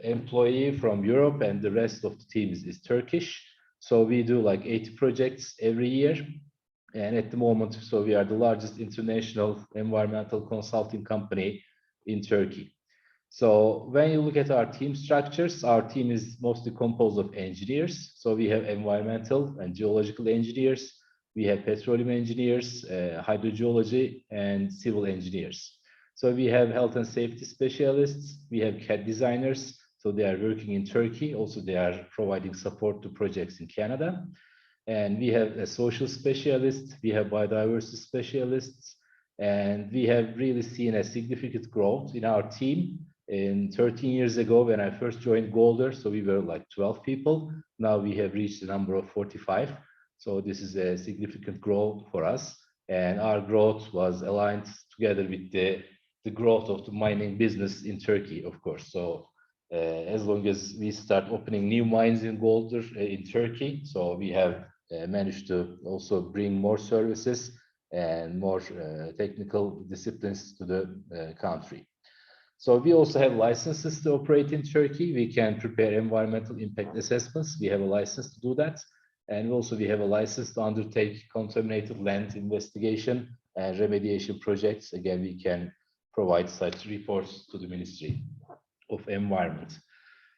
employee from Europe and the rest of the team is Turkish. So we do like 80 projects every year. And at the moment, so we are the largest international environmental consulting company in Turkey. So when you look at our team structures, our team is mostly composed of engineers. So we have environmental and geological engineers. We have petroleum engineers, hydrogeology, and civil engineers. So we have health and safety specialists. We have CAD designers. So they are working in Turkey. Also, they are providing support to projects in Canada. And we have a social specialist. We have biodiversity specialists. And we have really seen a significant growth in our team. In 13 years ago, when I first joined Golder, so we were like 12 people. Now we have reached a number of 45. So this is a significant growth for us. And our growth was aligned together with the growth of the mining business in Turkey, of course. So as long as we start opening new mines in Golder in Turkey, so we have managed to also bring more services and more technical disciplines to the country. So we also have licenses to operate in Turkey. We can prepare environmental impact assessments. We have a license to do that. And also we have a license to undertake contaminated land investigation and remediation projects. Again, we can provide such reports to the Ministry of Environment.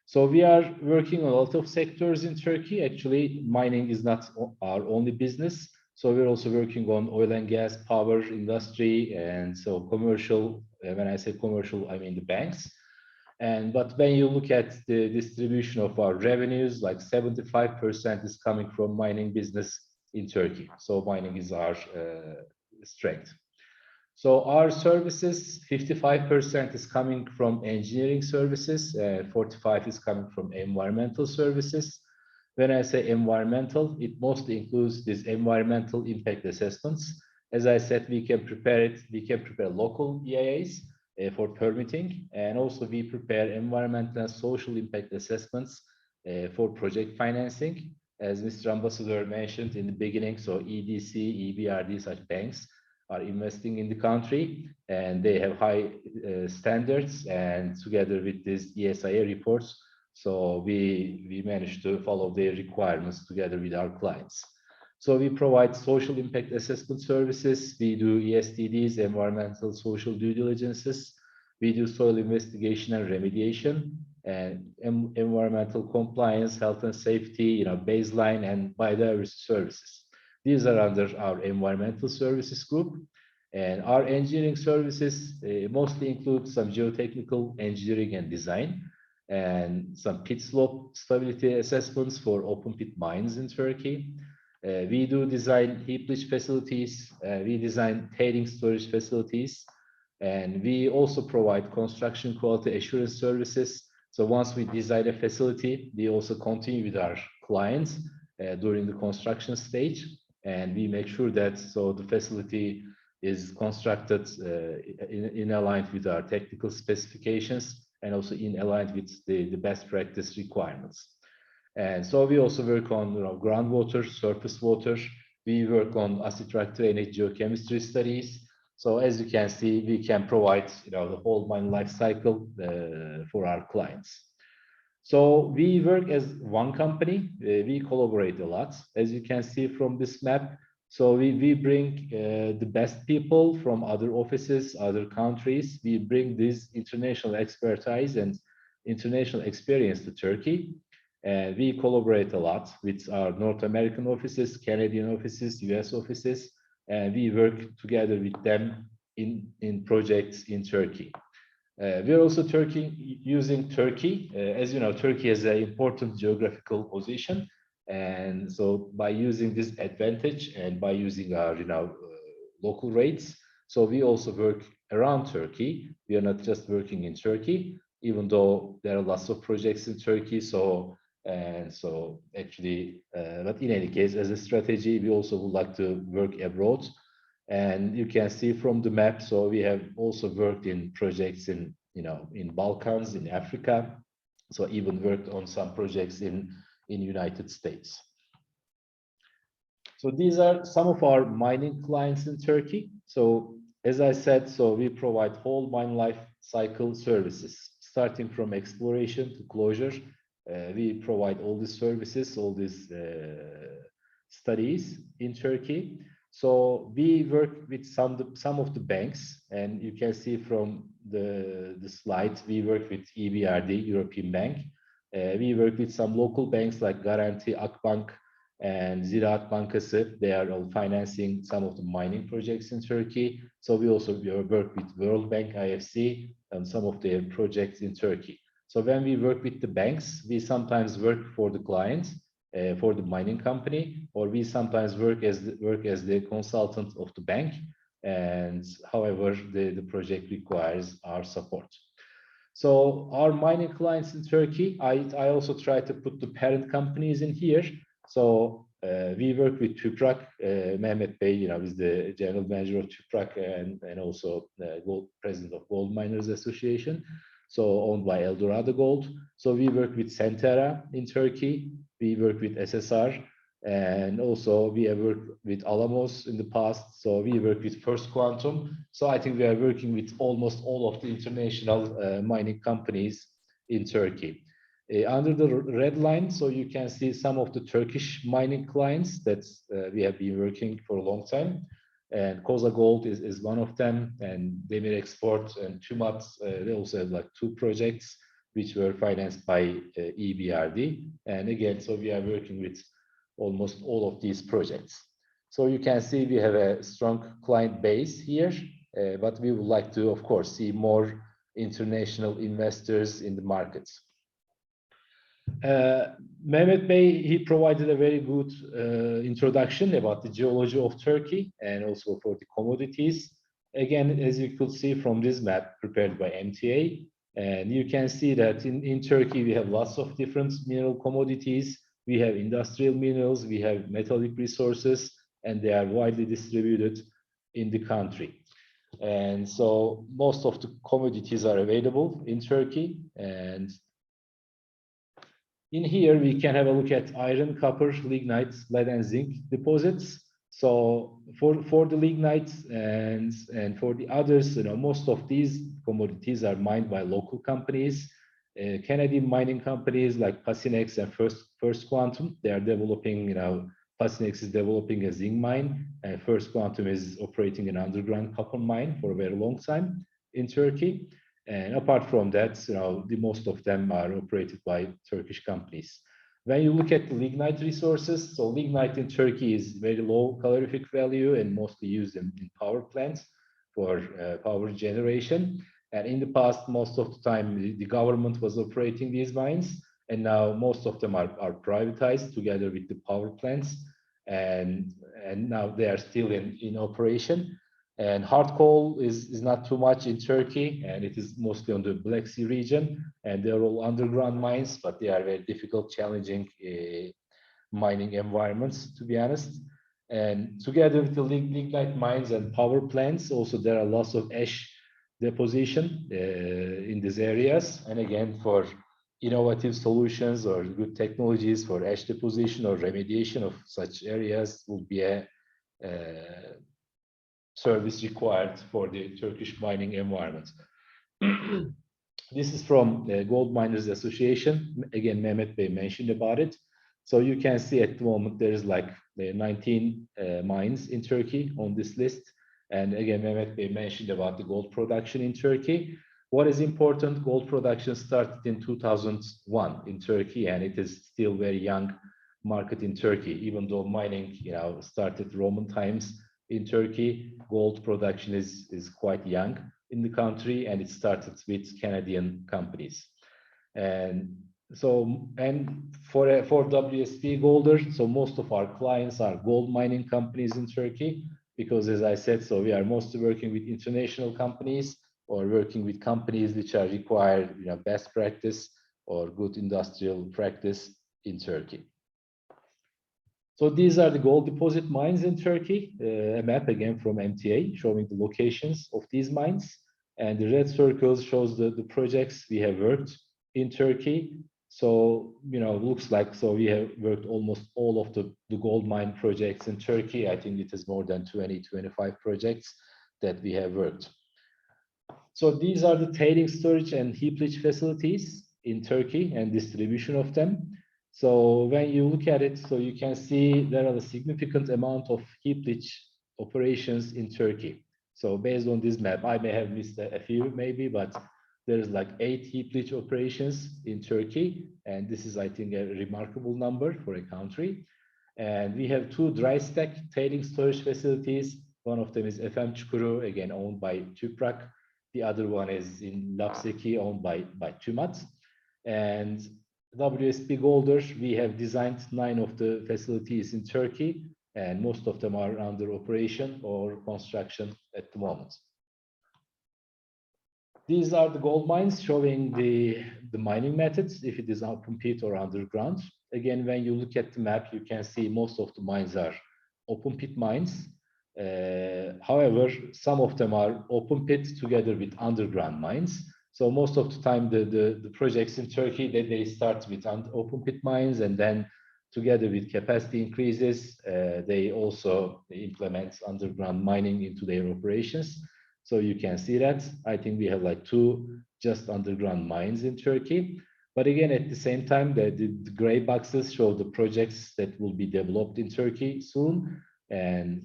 So we are working on a lot of sectors in Turkey. Actually, mining is not our only business. So we're also working on oil and gas, power industry, and so commercial. When I say commercial, I mean the banks. But when you look at the distribution of our revenues, like 75% is coming from mining business in Turkey. So mining is our strength. So our services, 55% is coming from engineering services, 45% is coming from environmental services. When I say environmental, it mostly includes these environmental impact assessments. As I said, we can prepare it. We can prepare local EIAs for permitting, and also we prepare environmental and social impact assessments for project financing. As Mr. Ambassador mentioned in the beginning, so EDC, EBRD, such banks are investing in the country, and they have high standards, and together with these ESIA reports, so we managed to follow their requirements together with our clients. So we provide social impact assessment services. We do ESDDs, environmental social due diligences. We do soil investigation and remediation, and environmental compliance, health and safety, baseline and biodiversity services. These are under our environmental services group. And our engineering services mostly include some geotechnical engineering and design, and some pit slope stability assessments for open pit mines in Turkey. We do design heap leach facilities. We design tailing storage facilities. And we also provide construction quality assurance services. So once we design a facility, we also continue with our clients during the construction stage. And we make sure that so the facility is constructed in alignment with our technical specifications and also in alignment with the best practice requirements. And so we also work on groundwater, surface water. We work on acid rock drainage geochemistry studies. So as you can see, we can provide the whole mine life cycle for our clients. So we work as one company. We collaborate a lot. As you can see from this map, So we bring the best people from other offices, other countries. We bring this international expertise and international experience to Turkey. And we collaborate a lot with our North American offices, Canadian offices, US offices, and we work together with them in projects in Turkey. We're also using Turkey. As you know, Turkey has an important geographical position. And so by using this advantage and by using our local rates, so we also work around Turkey. We are not just working in Turkey, even though there are lots of projects in Turkey. Actually, but in any case, as a strategy, we also would like to work abroad. And you can see from the map, so we have also worked in projects in Balkans, in Africa. So even worked on some projects in United States. So these are some of our mining clients in Turkey. So as I said, so we provide whole mine life cycle services, starting from exploration to closure. We provide all these services, all these studies in Turkey. So we work with some of the banks, and you can see from the slide, we work with EBRD, European Bank. We work with some local banks like Garanti, Akbank, and Ziraat Bankası. They are all financing some of the mining projects in Turkey. So we also work with World Bank, IFC, and some of their projects in Turkey. So when we work with the banks, we sometimes work for the clients, for the mining company, or we sometimes work as the consultant of the bank. And however, the project requires our support. So our mining clients in Turkey, I also try to put the parent companies in here. So we work with Tüprag. Mehmet Bey, is the general manager of Tüprag and also president of Gold Miners Association. So owned by Eldorado Gold. So we work with Centera in Turkey. We work with SSR, and also we have worked with Alamos in the past. So we work with First Quantum. So I think we are working with almost all of the international mining companies in Turkey. Under the red line, so you can see some of the Turkish mining clients that we have been working for a long time. And Koza Gold is one of them, and Demirel Export and Tümat, they also have like 2 projects which were financed by EBRD. And again, so we are working with almost all of these projects. So you can see we have a strong client base here, but we would like to, of course, see more international investors in the markets. Mehmet Bey, he provided a very good introduction about the geology of Turkey and also for the commodities. Again, as you could see from this map prepared by MTA, and you can see that in Turkey, we have lots of different mineral commodities. We have industrial minerals, we have metallic resources, and they are widely distributed in the country. And so most of the commodities are available in Turkey. And in here, we can have a look at iron, copper, lignite, lead, and zinc deposits. So for the lignite and for the others, most of these commodities are mined by local companies. Canadian mining companies like Pasinex and First Quantum, they are developing, Pasinex is developing a zinc mine, and First Quantum is operating an underground copper mine for a very long time in Turkey. And apart from that, the most of them are operated by Turkish companies. When you look at the lignite resources, so lignite in Turkey is very low calorific value and mostly used in power plants for power generation. And in the past, most of the time, the government was operating these mines, and now most of them are privatized together with the power plants, and now they are still in operation. And hard coal is not too much in Turkey, and it is mostly on the Black Sea region, and they're all underground mines, but they are very difficult, challenging mining environments, to be honest. And together with the lignite mines and power plants, also there are lots of ash deposition in these areas. And again, for innovative solutions or good technologies for ash deposition or remediation of such areas will be a service required for the Turkish mining environment. This is from the Gold Miners Association. Again, Mehmet Bey mentioned about it. So you can see at the moment there is like 19 mines in Turkey on this list. And again, Mehmet mentioned about the gold production in Turkey. What is important, gold production started in 2001 in Turkey, and it is still very young market in Turkey. Even though mining, started Roman times in Turkey, gold production is quite young in the country, and it started with Canadian companies. And so, and for WSP-Golder, so most of our clients are gold mining companies in Turkey, because as I said, so we are mostly working with international companies or working with companies which are required, best practice or good industrial practice in Turkey. So these are the gold deposit mines in Turkey. A map again from MTA showing the locations of these mines, and the red circles shows the projects we have worked in Turkey. So, looks like, so we have worked almost all of the gold mine projects in Turkey. I think it is more than 25 projects that we have worked. So these are the tailing storage and heap leach facilities in Turkey and distribution of them. So when you look at it, so you can see there are a significant amount of heap leach operations in Turkey. So based on this map, I may have missed a few maybe, but there's like 8 heap leach operations in Turkey. And this is, I think, a remarkable number for a country. And we have 2 dry stack tailing storage facilities. One of them is FM Çukuru, again, owned by Tüprag. The other one is in Lapseki, owned by Tümat. And WSP-Golder, we have designed 9 of the facilities in Turkey, and most of them are under operation or construction at the moment. These are the gold mines showing the mining methods, if it is open pit or underground. Again, when you look at the map, you can see most of the mines are open pit mines. However, some of them are open pit together with underground mines. So most of the time, the projects in Turkey, they start with open pit mines, and then together with capacity increases, they also implement underground mining into their operations. So you can see that. I think we have like 2 just underground mines in Turkey. But again, at the same time, the gray boxes show the projects that will be developed in Turkey soon. And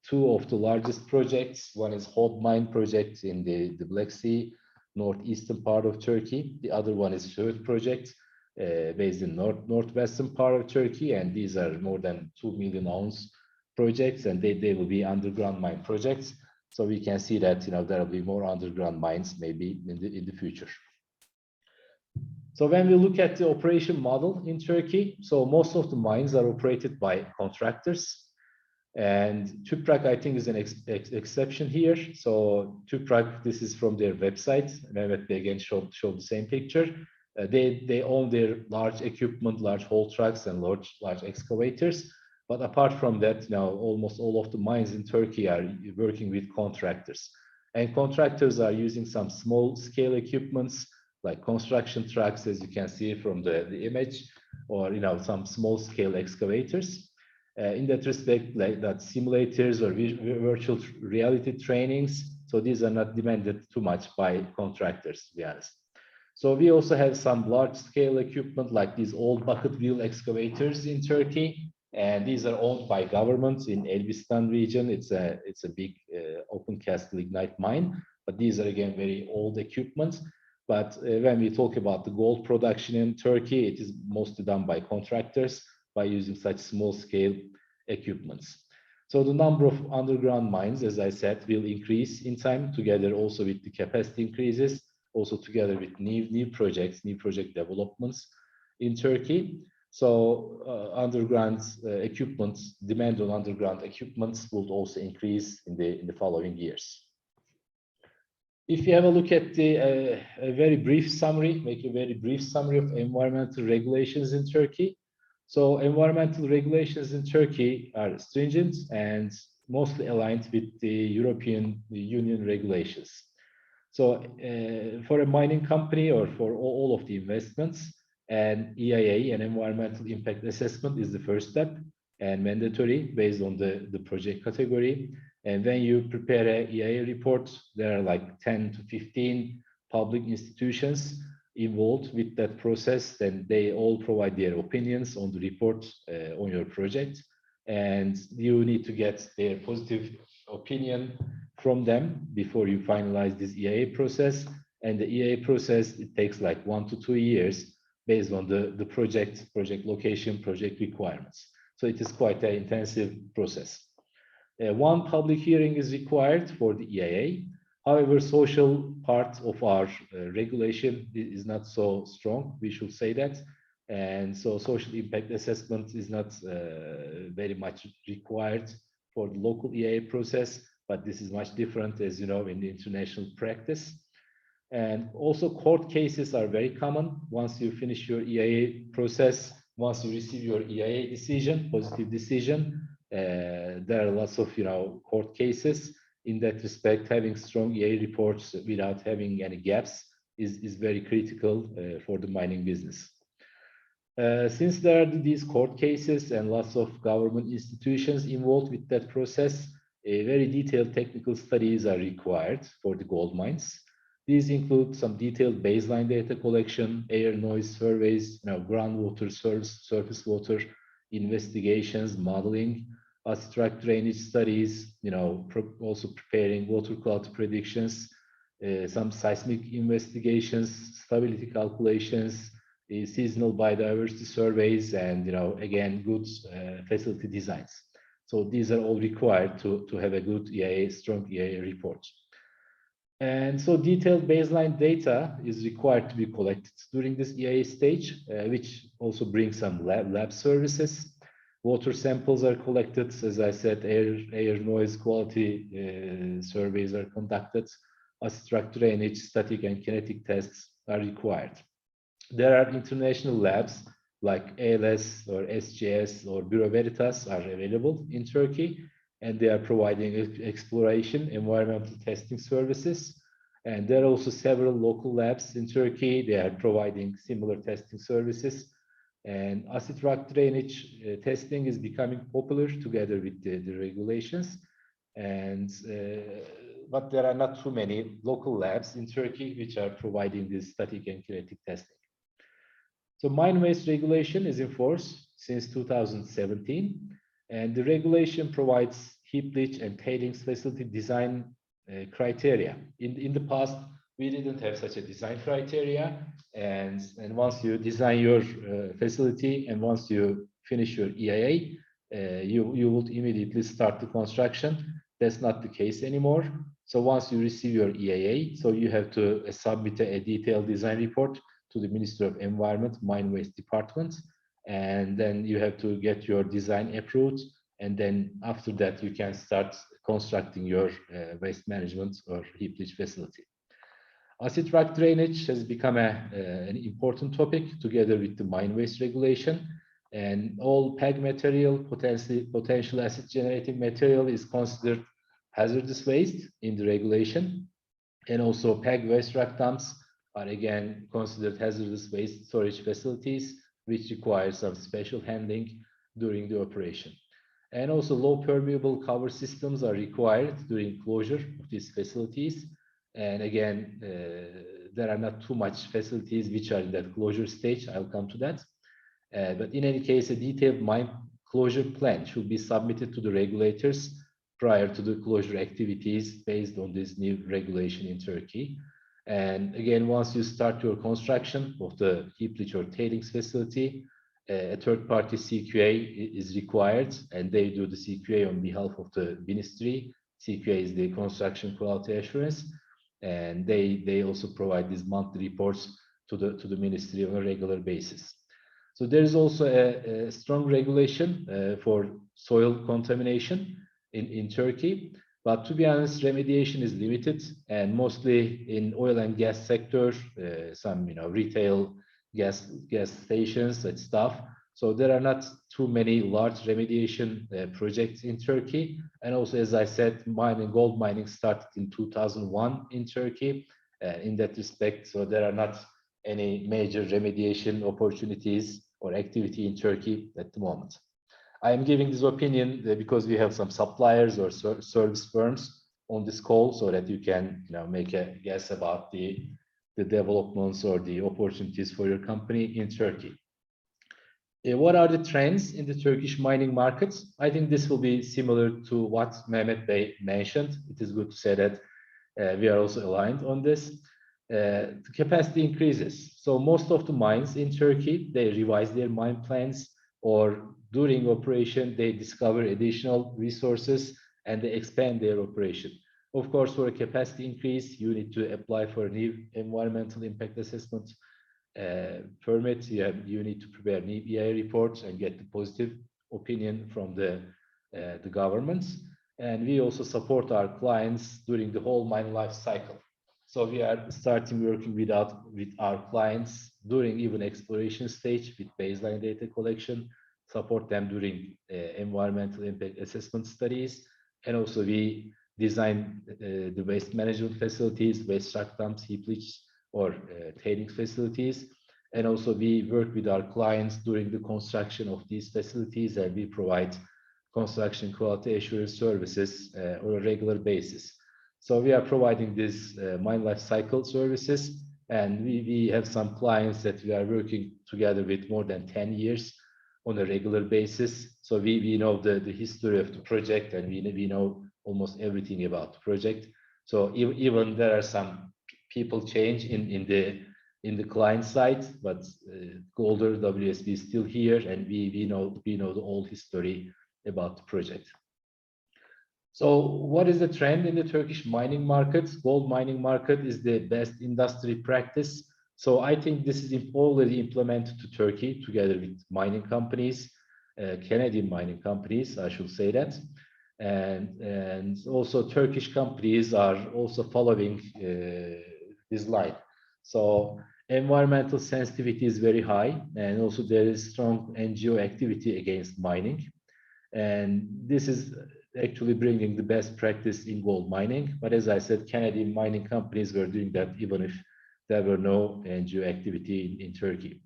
2 of the largest projects, one is Hod Mine project in the Black Sea, northeastern part of Turkey. The other one is Söğüt project, based in northwestern part of Turkey. And these are more than 2 million ounce projects, and they will be underground mine projects. So we can see that, there will be more underground mines maybe in the future. So when we look at the operation model in Turkey, so most of the mines are operated by contractors. And Tüprag, I think, is an exception here. So Tüprag, this is from their website. Mehmet again showed the same picture. They own their large equipment, large haul trucks and large excavators. But apart from that, now almost all of the mines in Turkey are working with contractors. And contractors are using some small scale equipments like construction trucks, as you can see from the image, or some small scale excavators. In that respect, like that simulators or virtual reality trainings. So these are not demanded too much by contractors, to be honest. So we also have some large scale equipment like these old bucket wheel excavators in Turkey. And these are owned by governments in Elbistan region. It's a big open cast lignite mine, but these are again very old equipment. But when we talk about the gold production in Turkey, it is mostly done by contractors by using such small scale equipments. So the number of underground mines, as I said, will increase in time, together also with the capacity increases, also together with new project developments in Turkey. So underground equipment, demand on underground equipment will also increase in the following years. If you have a look at a very brief summary, make a very brief summary of environmental regulations in Turkey. So environmental regulations in Turkey are stringent and mostly aligned with the European Union regulations. So for a mining company or for all of the investments, an EIA, an environmental impact assessment, is the first step and mandatory based on the project category. And when you prepare a EIA report, there are like 10 to 15 public institutions involved with that process, then they all provide their opinions on the report on your project, and you need to get their positive opinion from them before you finalize this EIA process. And the EIA process, it takes like 1 to 2 years based on the project location, project requirements. So it is quite an intensive process. One public hearing is required for the EIA. However, social part of our regulation is not so strong, we should say that. And so social impact assessment is not very much required for the local EIA process, but this is much different, as you know, in the international practice. And also court cases are very common. Once you finish your EIA process, once you receive your EIA decision, positive decision, there are lots of, court cases. In that respect, having strong EIA reports without having any gaps is very critical for the mining business. Since there are these court cases and lots of government institutions involved with that process, very detailed technical studies are required for the gold mines. These include some detailed baseline data collection, air noise surveys, groundwater, surface water investigations, modeling, acid rock drainage studies, also preparing water quality predictions, some seismic investigations, stability calculations, seasonal biodiversity surveys, and again, good facility designs. So these are all required to have a good EIA, strong EIA report. And so detailed baseline data is required to be collected during this EIA stage, which also brings some lab services. Water samples are collected, as I said, air noise quality surveys are conducted, acid rock drainage, static and kinetic tests are required. There are international labs like ALS or SGS or Bureau Veritas are available in Turkey, and they are providing exploration, environmental testing services. And there are also several local labs in Turkey. They are providing similar testing services. And acid rock drainage testing is becoming popular together with the regulations. And but there are not too many local labs in Turkey which are providing this static and kinetic testing. So mine waste regulation is in force since 2017, and the regulation provides heap leach and tailings facility design criteria. In the past, we didn't have such a design criteria, and once you design your facility and once you finish your EIA, you would immediately start the construction. That's not the case anymore. So once you receive your EIA, so you have to submit a detailed design report to the Ministry of Environment, Mine Waste Department, and then you have to get your design approved, and then after that you can start constructing your waste management or heap leach facility. Acid rock drainage has become an important topic together with the mine waste regulation, and all PAG material, potential acid generating material, is considered hazardous waste in the regulation, and also PAG waste rock dumps are again considered hazardous waste storage facilities, which require some special handling during the operation. And also low permeable cover systems are required during closure of these facilities. And again, there are not too much facilities which are in that closure stage. I'll come to that. But in any case, a detailed mine closure plan should be submitted to the regulators prior to the closure activities based on this new regulation in Turkey. And again, once you start your construction of the heap leach or tailings facility, a third-party CQA is required, and they do the CQA on behalf of the ministry. CQA is the construction quality assurance, and they also provide these monthly reports to the ministry on a regular basis. So there is also a strong regulation for soil contamination in Turkey. But to be honest, remediation is limited, and mostly in oil and gas sector, some retail gas stations and stuff. So there are not too many large remediation projects in Turkey. And also, as I said, gold mining started in 2001 in Turkey. In that respect, so there are not any major remediation opportunities or activity in Turkey at the moment. I am giving this opinion because we have some suppliers or service firms on this call, so that you can make a guess about the the developments or the opportunities for your company in Turkey. What are the trends in the Turkish mining markets? I think this will be similar to what Mehmet Bey mentioned. It is good to say that we are also aligned on this. The capacity increases. So most of the mines in Turkey, they revise their mine plans, or during operation, they discover additional resources and they expand their operation. Of course, for a capacity increase, you need to apply for a new environmental impact assessment permit. You need to prepare new EIA reports and get the positive opinion from the governments. And we also support our clients during the whole mine life cycle. So we are starting working with our clients during even exploration stage with baseline data collection, support them during environmental impact assessment studies, and also we design the waste management facilities, waste truck dumps, heap leach, or tailings facilities. And also we work with our clients during the construction of these facilities, and we provide construction quality assurance services on a regular basis. So we are providing these mine life cycle services, and we have some clients that we are working together with more than 10 years on a regular basis. So we know the history of the project, and we know almost everything about the project. So even there are some people change in the client side, but Golder WSP is still here, and we know the old history about the project. So what is the trend in the Turkish mining market? Gold mining market is the best industry practice. So I think this is already implemented to Turkey together with mining companies, Canadian mining companies, I should say that. And also Turkish companies are also following this line. So environmental sensitivity is very high, and also there is strong NGO activity against mining. And this is actually bringing the best practice in gold mining. But as I said, Canadian mining companies were doing that even if there were no NGO activity in Turkey.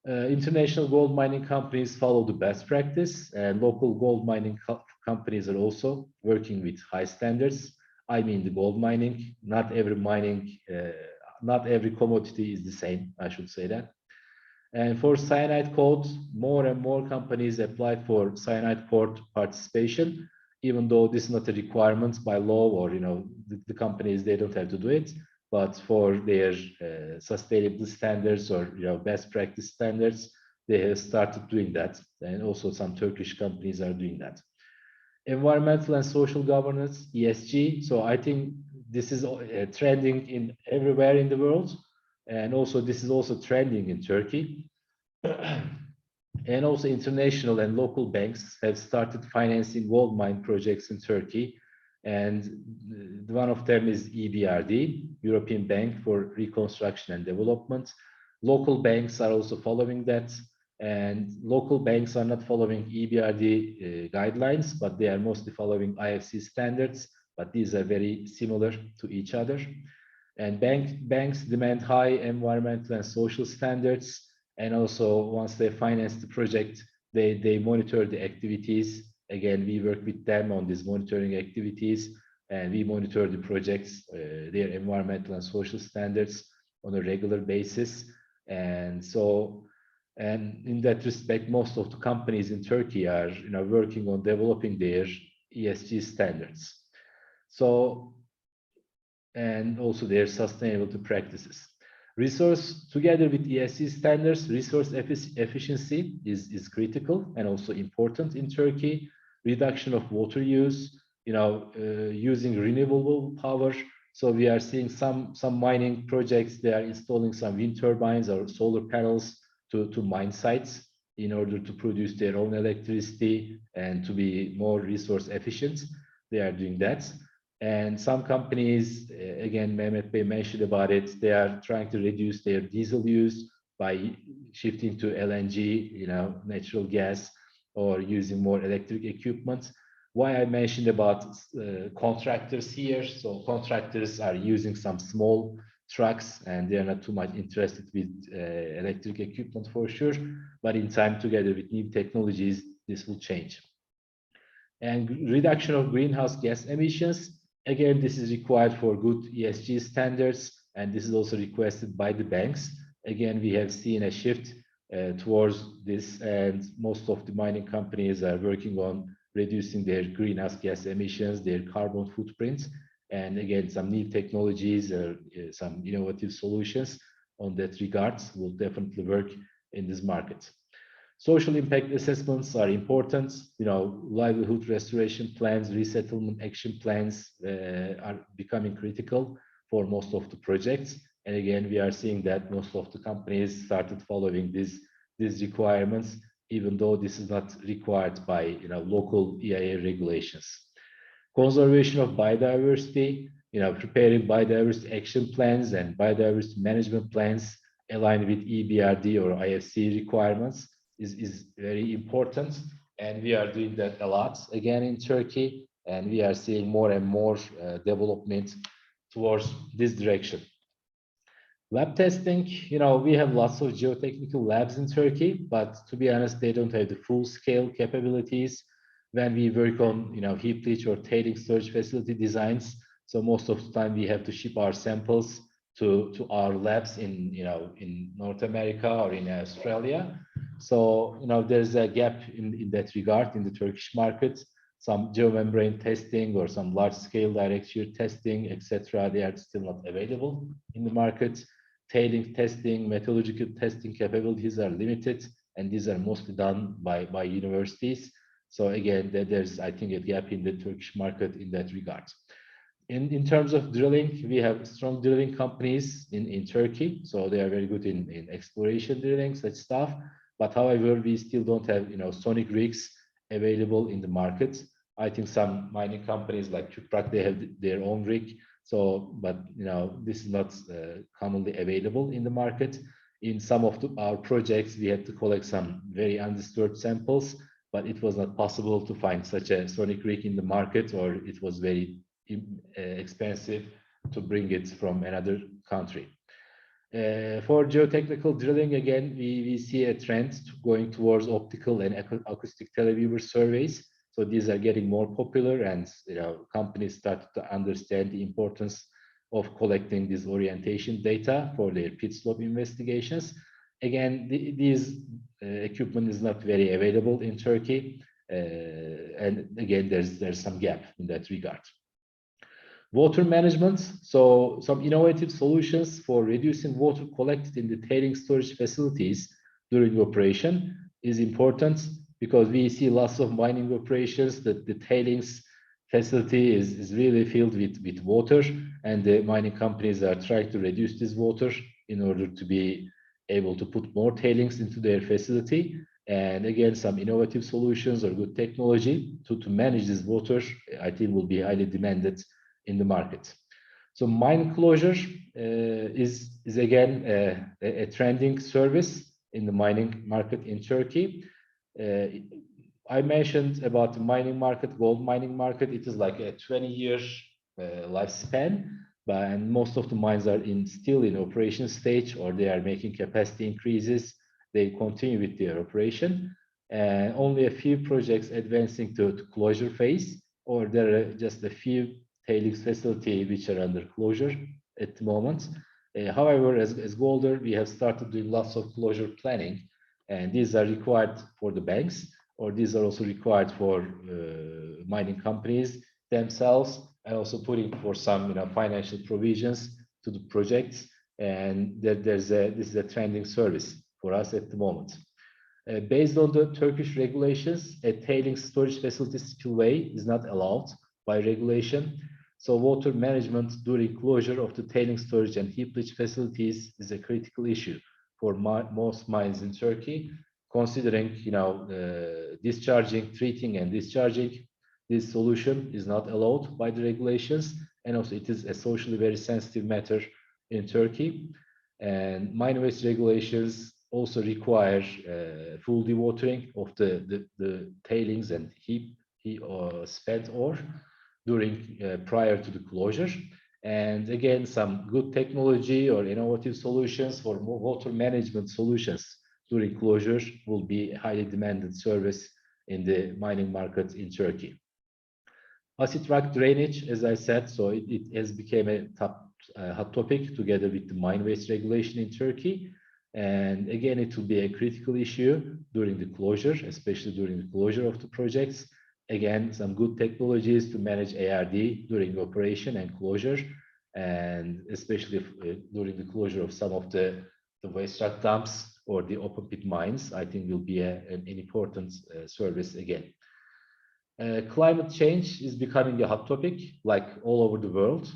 International gold mining companies follow the best practice, and local gold mining companies are also working with high standards. I mean the gold mining, not every commodity is the same, I should say that. And for cyanide codes, more and more companies apply for cyanide code participation, even though this is not a requirement by law, or the companies, they don't have to do it, but for their sustainable standards or best practice standards, they have started doing that, and also some Turkish companies are doing that. Environmental and social governance, ESG. So I think this is trending everywhere in the world. And also this is also trending in Turkey. And also international and local banks have started financing gold mine projects in Turkey. And one of them is EBRD, European Bank for Reconstruction and Development. Local banks are also following that. And local banks are not following EBRD guidelines, but they are mostly following IFC standards, but these are very similar to each other. And banks demand high environmental and social standards. And also once they finance the project, they monitor the activities. Again, we work with them on these monitoring activities, and we monitor the projects, their environmental and social standards on a regular basis. And in that respect, most of the companies in Turkey are working on developing their ESG standards. So, and also their sustainability practices. Together with ESG standards, resource efficiency is critical and also important in Turkey. Reduction of water use, using renewable power. So we are seeing some mining projects, they are installing some wind turbines or solar panels to mine sites in order to produce their own electricity and to be more resource efficient. They are doing that. And some companies, again, Mehmet Bey mentioned about it, they are trying to reduce their diesel use by shifting to LNG, natural gas, or using more electric equipment. Why I mentioned about contractors here. So contractors are using some small trucks, and they are not too much interested with electric equipment for sure. But in time, together with new technologies, this will change. And reduction of greenhouse gas emissions. Again, this is required for good ESG standards and this is also requested by the banks. Again, we have seen a shift towards this, and most of the mining companies are working on reducing their greenhouse gas emissions, their carbon footprint, and again, some new technologies or some innovative solutions on that regards will definitely work in this market. Social impact assessments are important. Livelihood restoration plans, resettlement action plans are becoming critical for most of the projects. And again, we are seeing that most of the companies started following these requirements, even though this is not required by local EIA regulations. Conservation of biodiversity, preparing biodiversity action plans and biodiversity management plans aligned with EBRD or IFC requirements is very important, and we are doing that a lot again in Turkey, and we are seeing more and more development towards this direction. Lab testing, we have lots of geotechnical labs in Turkey, but to be honest, they don't have the full scale capabilities when we work on heap leach or tailings storage facility designs. So most of the time we have to ship our samples to our labs in North America or in Australia. So there's a gap in that regard in the Turkish market. Some geomembrane testing or some large scale direct shear testing, etc., they are still not available in the market. Tailing testing, metallurgical testing capabilities are limited, and these are mostly done by universities. So again, there's, I think, a gap in the Turkish market in that regard. In terms of drilling, we have strong drilling companies in Turkey, so they are very good in exploration drilling, such stuff. But however, we still don't have sonic rigs available in the market. I think some mining companies like Tüprag, they have their own rig. So, but this is not commonly available in the market. In some of our projects, we had to collect some very undisturbed samples, but it was not possible to find such a sonic rig in the market, or it was very expensive to bring it from another country. For geotechnical drilling, again, we see a trend going towards optical and acoustic televiewer surveys. So these are getting more popular, and companies start to understand the importance of collecting this orientation data for their pit slope investigations. Again, these equipment is not very available in Turkey, and again, there's some gap in that regard. Water management, so some innovative solutions for reducing water collected in the tailings storage facilities during operation is important, because we see lots of mining operations that the tailings facility is really filled with water, and the mining companies are trying to reduce this water in order to be able to put more tailings into their facility. And again, some innovative solutions or good technology to manage this water, I think, will be highly demanded in the market. So mine closure is again a trending service in the mining market in Turkey. I mentioned about the mining market, gold mining market. It is like a 20-year lifespan, and most of the mines are still in operation stage, or they are making capacity increases. They continue with their operation, and only a few projects advancing to closure phase, or there are just a few tailings facility which are under closure at the moment. However, as Golder, we have started doing lots of closure planning, and these are required for the banks, or these are also required for mining companies themselves, and also putting for some financial provisions to the projects. And this is a trending service for us at the moment. Based on the Turkish regulations, a tailings storage facility spillway is not allowed by regulation. So water management during closure of the tailings storage and heap leach facilities is a critical issue for most mines in Turkey, considering treating and discharging. This solution is not allowed by the regulations, and also it is a socially very sensitive matter in Turkey. And mine waste regulations also require full dewatering of the tailings and heap or spent ore during prior to the closure. And again, some good technology or innovative solutions for water management solutions during closure will be a highly demanded service in the mining market in Turkey. Acid rock drainage, as I said, so it has become a top hot topic together with the mine waste regulation in Turkey. And again, it will be a critical issue during the closure, especially during the closure of the projects. Again, some good technologies to manage ARD during operation and closure, and especially during the closure of some of the waste rock dumps or the open pit mines, I think will be an important service again. Climate change is becoming a hot topic, like all over the world.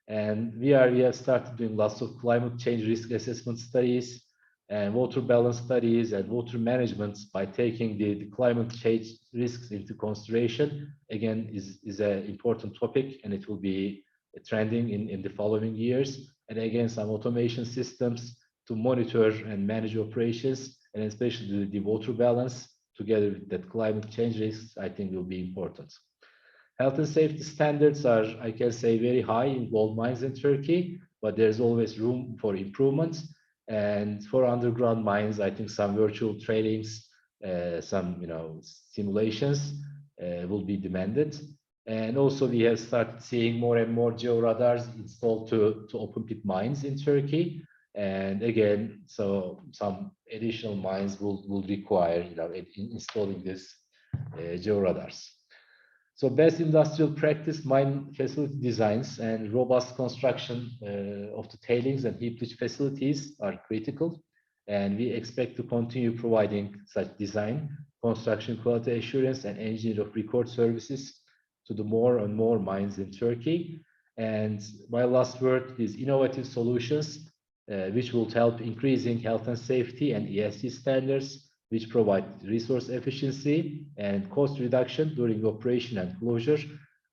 And we have started doing lots of climate change risk assessment studies and water balance studies and water management by taking the climate change risks into consideration. Again, is an important topic, and it will be trending in the following years. And again, some automation systems to monitor and manage operations, and especially the water balance together with that climate change risks, I think will be important. Health and safety standards are, I can say, very high in gold mines in Turkey, but there's always room for improvement. And for underground mines, I think some virtual trainings, some simulations will be demanded. And also we have started seeing more and more georadars installed to open pit mines in Turkey. And again, so some additional mines will require installing these georadars. So best industrial practice mine facility designs and robust construction of the tailings and heap leach facilities are critical. And we expect to continue providing such design, construction quality assurance, and engineer of record services to the more and more mines in Turkey. And my last word is innovative solutions, which will help increasing health and safety and ESG standards, which provide resource efficiency and cost reduction during operation and closure,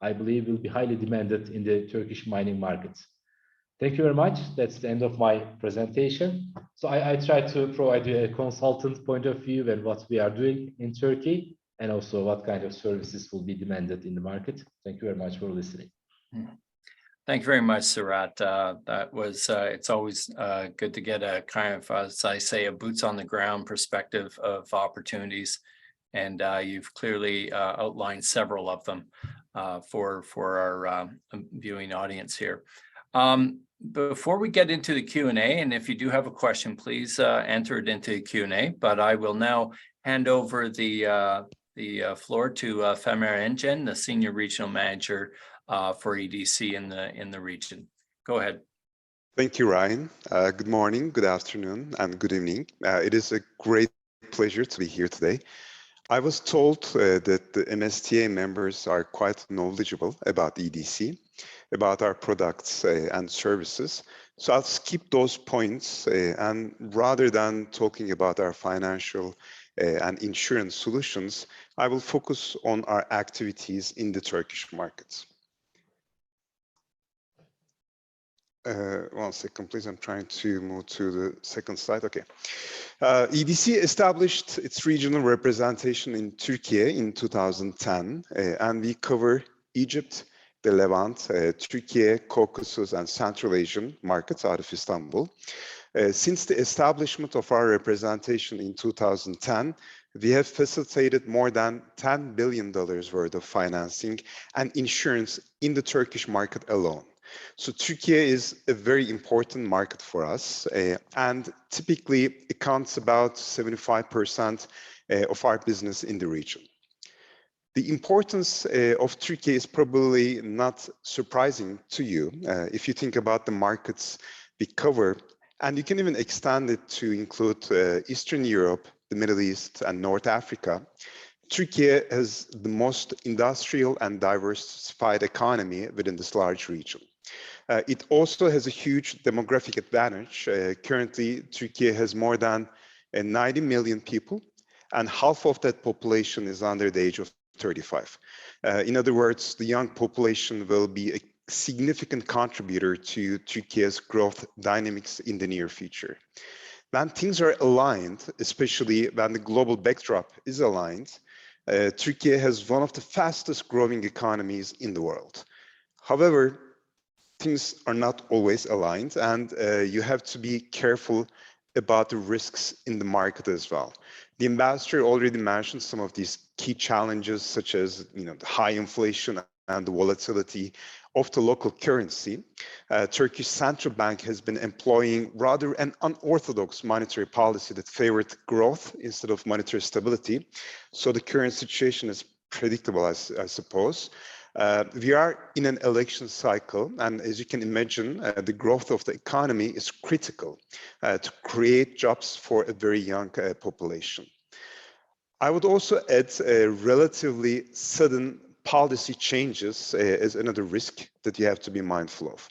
I believe will be highly demanded in the Turkish mining markets. Thank you very much. That's the end of my presentation. So I try to provide you a consultant point of view and what we are doing in Turkey, and also what kind of services will be demanded in the market. Thank you very much for listening. Thank you very much, Serhat. That was, it's always good to get a kind of, as I say, a boots on the ground perspective of opportunities. And you've clearly outlined several of them for our viewing audience here. Before we get into the Q&A, and if you do have a question, please enter it into the Q&A, but I will now hand over the floor to Femera Engin, the Senior Regional Manager for EDC in the region. Go ahead. Thank you, Ryan. Good morning, good afternoon, and good evening. It is a great pleasure to be here today. I was told that the MSTA members are quite knowledgeable about EDC, about our products and services. So I'll skip those points, and rather than talking about our financial and insurance solutions, I will focus on our activities in the Turkish markets. 1 second, please. I'm trying to move to the second slide. Okay. EDC established its regional representation in Turkey in 2010, and we cover Egypt, the Levant, Turkey, Caucasus, and Central Asian markets out of Istanbul. Since the establishment of our representation in 2010, we have facilitated more than $10 billion worth of financing and insurance in the Turkish market alone. So Turkey is a very important market for us, and typically accounts about 75% of our business in the region. The importance of Turkey is probably not surprising to you if you think about the markets we cover, and you can even extend it to include Eastern Europe, the Middle East, and North Africa. Turkey has the most industrial and diversified economy within this large region. It also has a huge demographic advantage. Currently, Turkey has more than 90 million people, and half of that population is under the age of 35. In other words, the young population will be a significant contributor to Turkey's growth dynamics in the near future. When things are aligned, especially when the global backdrop is aligned, Turkey has one of the fastest growing economies in the world. However, things are not always aligned, and you have to be careful about the risks in the market as well. The ambassador already mentioned some of these key challenges, such as the high inflation the volatility of the local currency, Turkish Central Bank has been employing rather an unorthodox monetary policy that favored growth instead of monetary stability. So the current situation is predictable, I suppose. We are in an election cycle, and as you can imagine, the growth of the economy is critical to create jobs for a very young population. I would also add relatively sudden policy changes as another risk that you have to be mindful of.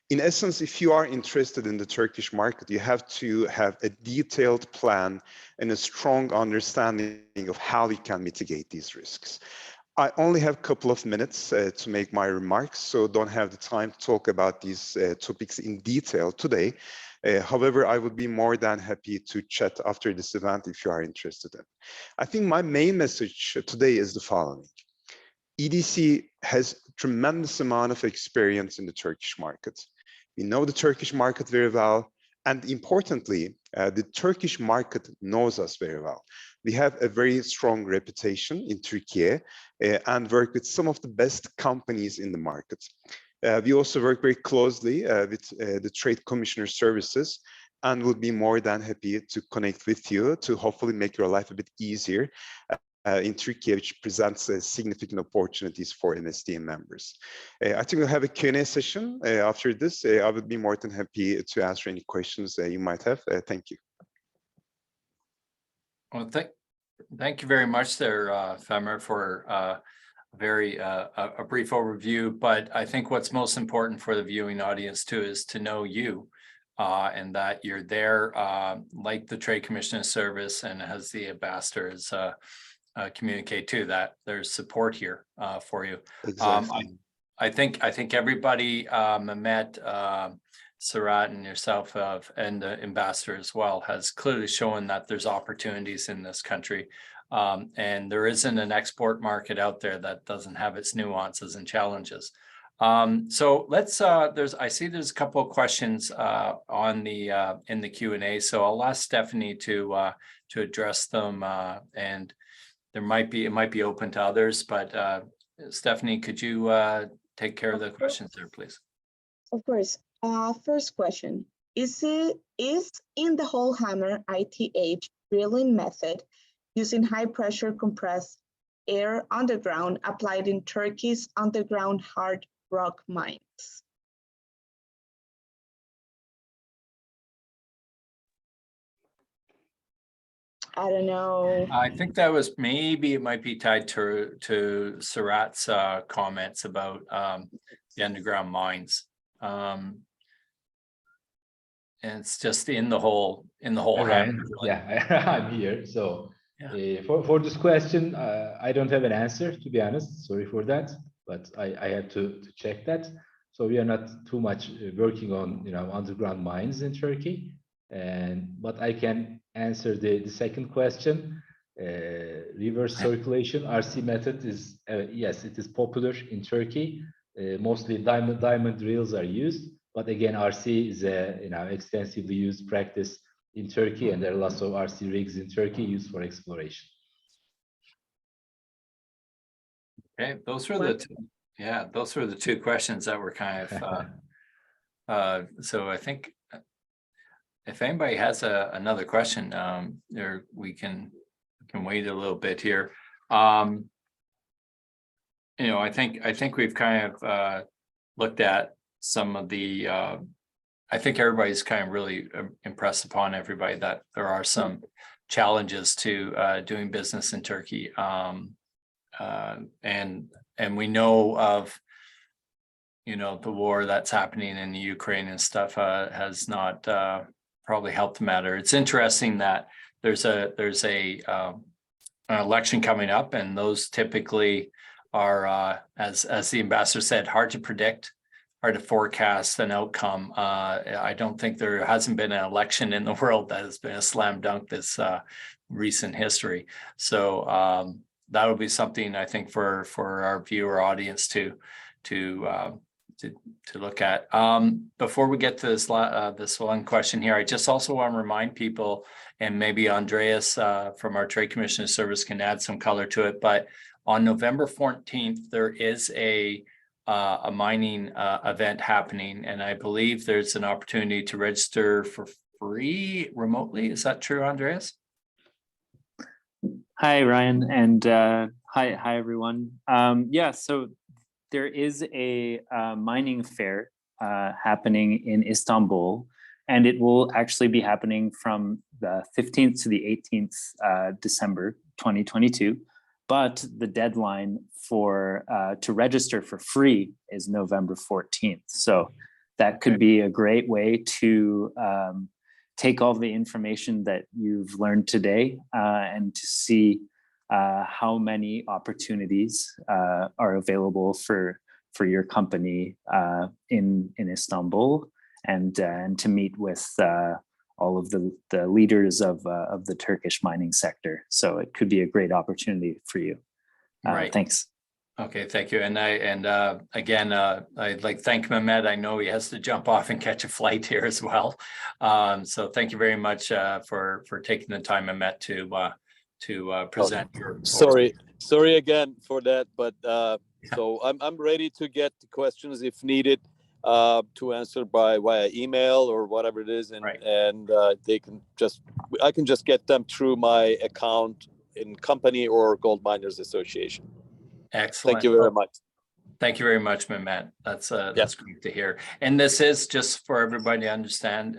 In essence, if you are interested in the Turkish market, you have to have a detailed plan and a strong understanding of how you can mitigate these risks. I only have a couple of minutes to make my remarks, so don't have the time to talk about these topics in detail today. However, I would be more than happy to chat after this event if you are interested in. I think my main message today is the following. EDC has a tremendous amount of experience in the Turkish market. We know the Turkish market very well, and importantly, the Turkish market knows us very well. We have a very strong reputation in Turkey and work with some of the best companies in the market. We also work very closely with the Trade Commissioner Services and would be more than happy to connect with you to hopefully make your life a bit easier in Turkey, which presents significant opportunities for MSTA members. I think we'll have a Q&A session after this. I would be more than happy to answer any questions you might have. Thank you. Well, thank you very much there, Femer, for a brief overview. But I think what's most important for the viewing audience too is to know you and that you're there, like the Trade Commissioner Service and as the ambassadors communicate too, that there's support here for you. Exactly. I think everybody, Mehmet, Serhat, and yourself, and the ambassador as well, has clearly shown that there's opportunities in this country, and there isn't an export market out there that doesn't have its nuances and challenges. So let's. I see there's a couple of questions on the in the Q&A, so I'll ask Stephanie to address them, and it might be open to others, but Stephanie, could you take care of the questions there, please? Of course. First question, is in the whole hammer ITH drilling method using high pressure compressed air underground applied in Turkey's underground hard rock mines? I don't know. I think that was it might be tied to Serhat's comments about the underground mines. And it's just in the whole hammer. Yeah, I'm here. So Yeah. For this question, I don't have an answer, to be honest. Sorry for that, but I had to check that. So we are not too much working on underground mines in Turkey, but I can answer the second question. Reverse circulation RC method is yes, it is popular in Turkey. Mostly diamond drills are used, but again, RC is a extensively used practice in Turkey, and there are lots of RC rigs in Turkey used for exploration. Okay, those were the two questions that were kind of so I think if anybody has another question, we can wait a little bit here. I think we've kind of looked at some of the I think everybody's kind of really impressed upon everybody that there are some challenges to doing business in Turkey, and we know of the war that's happening in the Ukraine and stuff has not probably helped the matter. It's interesting that there's an election coming up, and those typically are as the ambassador said, hard to predict, hard to forecast an outcome. I don't think there hasn't been an election in the world that has been a slam dunk this recent history. So that'll be something I think for our viewer audience to look at. Before we get to this one question here, I just also want to remind people, and maybe Andreas from our Trade Commissioner Service can add some color to it, but On November 14th, there is a mining event happening, and I believe there's an opportunity to register for free remotely. Is that true, Andreas? Hi, Ryan, and hi everyone. Yeah, so there is a mining fair happening in Istanbul, and it will actually be happening from the 15th to the 18th December 2022. But the deadline for to register for free is November 14th. So that could be a great way to take all the information that you've learned today and to see how many opportunities are available for your company in Istanbul, and to meet with all of the leaders of the Turkish mining sector. So it could be a great opportunity for you. Right. Thanks. Okay, thank you. And again, I'd like to thank Mehmet. I know he has to jump off and catch a flight here as well. So thank you very much for taking the time, Mehmet, to present your. Sorry again for that, but so I'm ready to get the questions if needed to answer via email or whatever it is, and Right. and I can just get them through my account in company or Gold Miners Association. Excellent. Thank you very much. Thank you very much, Mehmet. That's great to hear. And this is just for everybody to understand.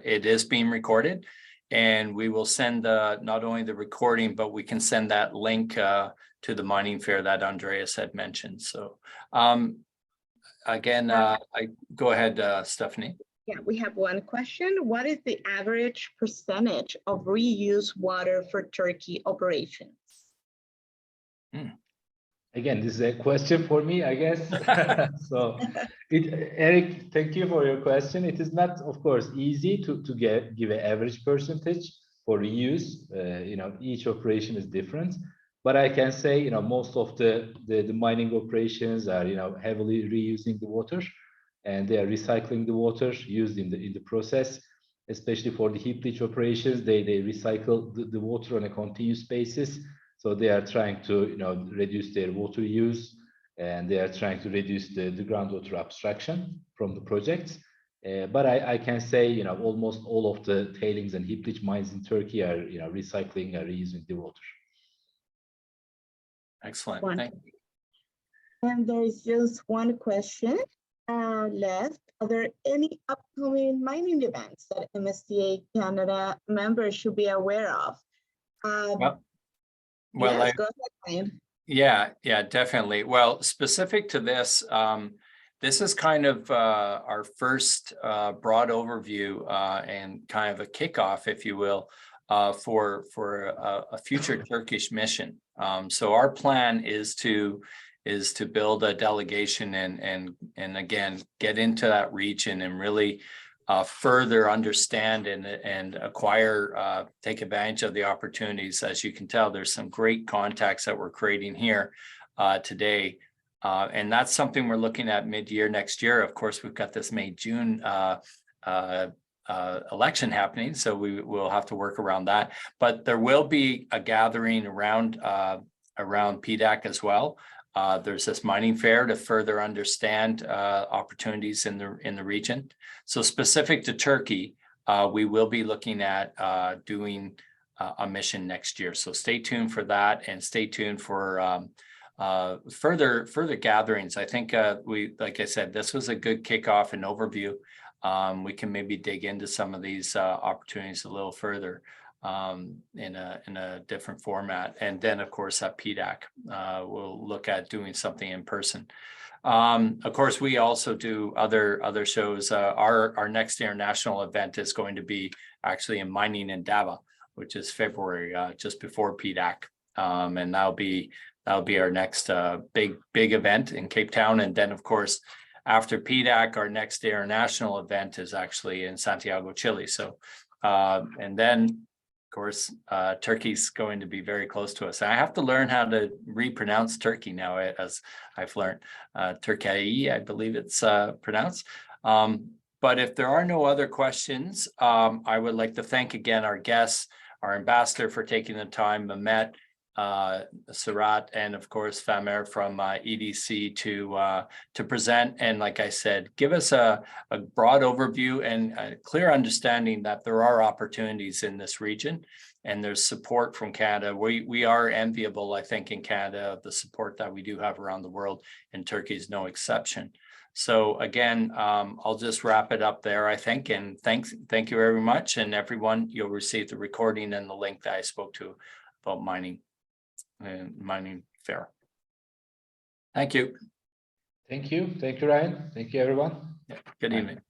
It is being recorded, and we will send not only the recording, but we can send that link to the mining fair that Andreas had mentioned. So again, I go ahead, Stephanie. Yeah, we have one question. What is the average percentage of reuse water for Turkey operations? Again, this is a question for me, I guess. So, Eric, thank you for your question. It is not, of course, easy to give an average percentage for reuse. Each operation is different, but I can say, most of the mining operations are, heavily reusing the water, and they are recycling the water used in the process. Especially for the heap leach operations, they recycle the water on a continuous basis. So they are trying to, reduce their water use, and they are trying to reduce the groundwater abstraction from the projects. But I can say, almost all of the tailings and heap leach mines in Turkey are, recycling or reusing the water. Excellent. One. Thank you. And there is just one question left. Are there any upcoming mining events that MSTA Canada members should be aware of? Well, yes, go ahead, Ryan. Yeah, definitely. Well, specific to this, this is kind of our first broad overview and kind of a kickoff, if you will, for a future Turkish mission. So our plan is to build a delegation and again get into that region and really further understand and acquire, take advantage of the opportunities. As you can tell, there's some great contacts that we're creating here today. And that's something we're looking at mid-year next year. Of course, we've got this May-June election happening, so we will have to work around that. But there will be a gathering around PDAC as well. There's this mining fair to further understand opportunities in the region. So specific to Turkey, we will be looking at doing a mission next year. So stay tuned for that, and stay tuned for further gatherings. I think like I said, this was a good kickoff and overview. We can maybe dig into some of these opportunities a little further in a different format. And then, of course, at PDAC, we'll look at doing something in person. Of course, we also do other shows. Our next international event is going to be actually in mining in Davao, which is February, just before PDAC, and that'll be our next big event in Cape Town. And then, of course, after PDAC, our next international event is actually in Santiago, Chile. So, and then, of course, Turkey's going to be very close to us. I have to learn how to repronounce Turkey now, as I've learned. Turkey, I believe it's pronounced. But if there are no other questions, I would like to thank again our guests, our ambassador for taking the time, Mehmet, Serhat, and of course Famer from EDC to present. And like I said, give us a broad overview and a clear understanding that there are opportunities in this region and there's support from Canada. We are enviable, I think, in Canada of the support that we do have around the world, and Turkey is no exception. So again, I'll just wrap it up there, I think, and thank you very much. And everyone, you'll receive the recording and the link that I spoke to about mining fair. Thank you. Thank you, Ryan. Thank you, everyone. Yeah, good evening.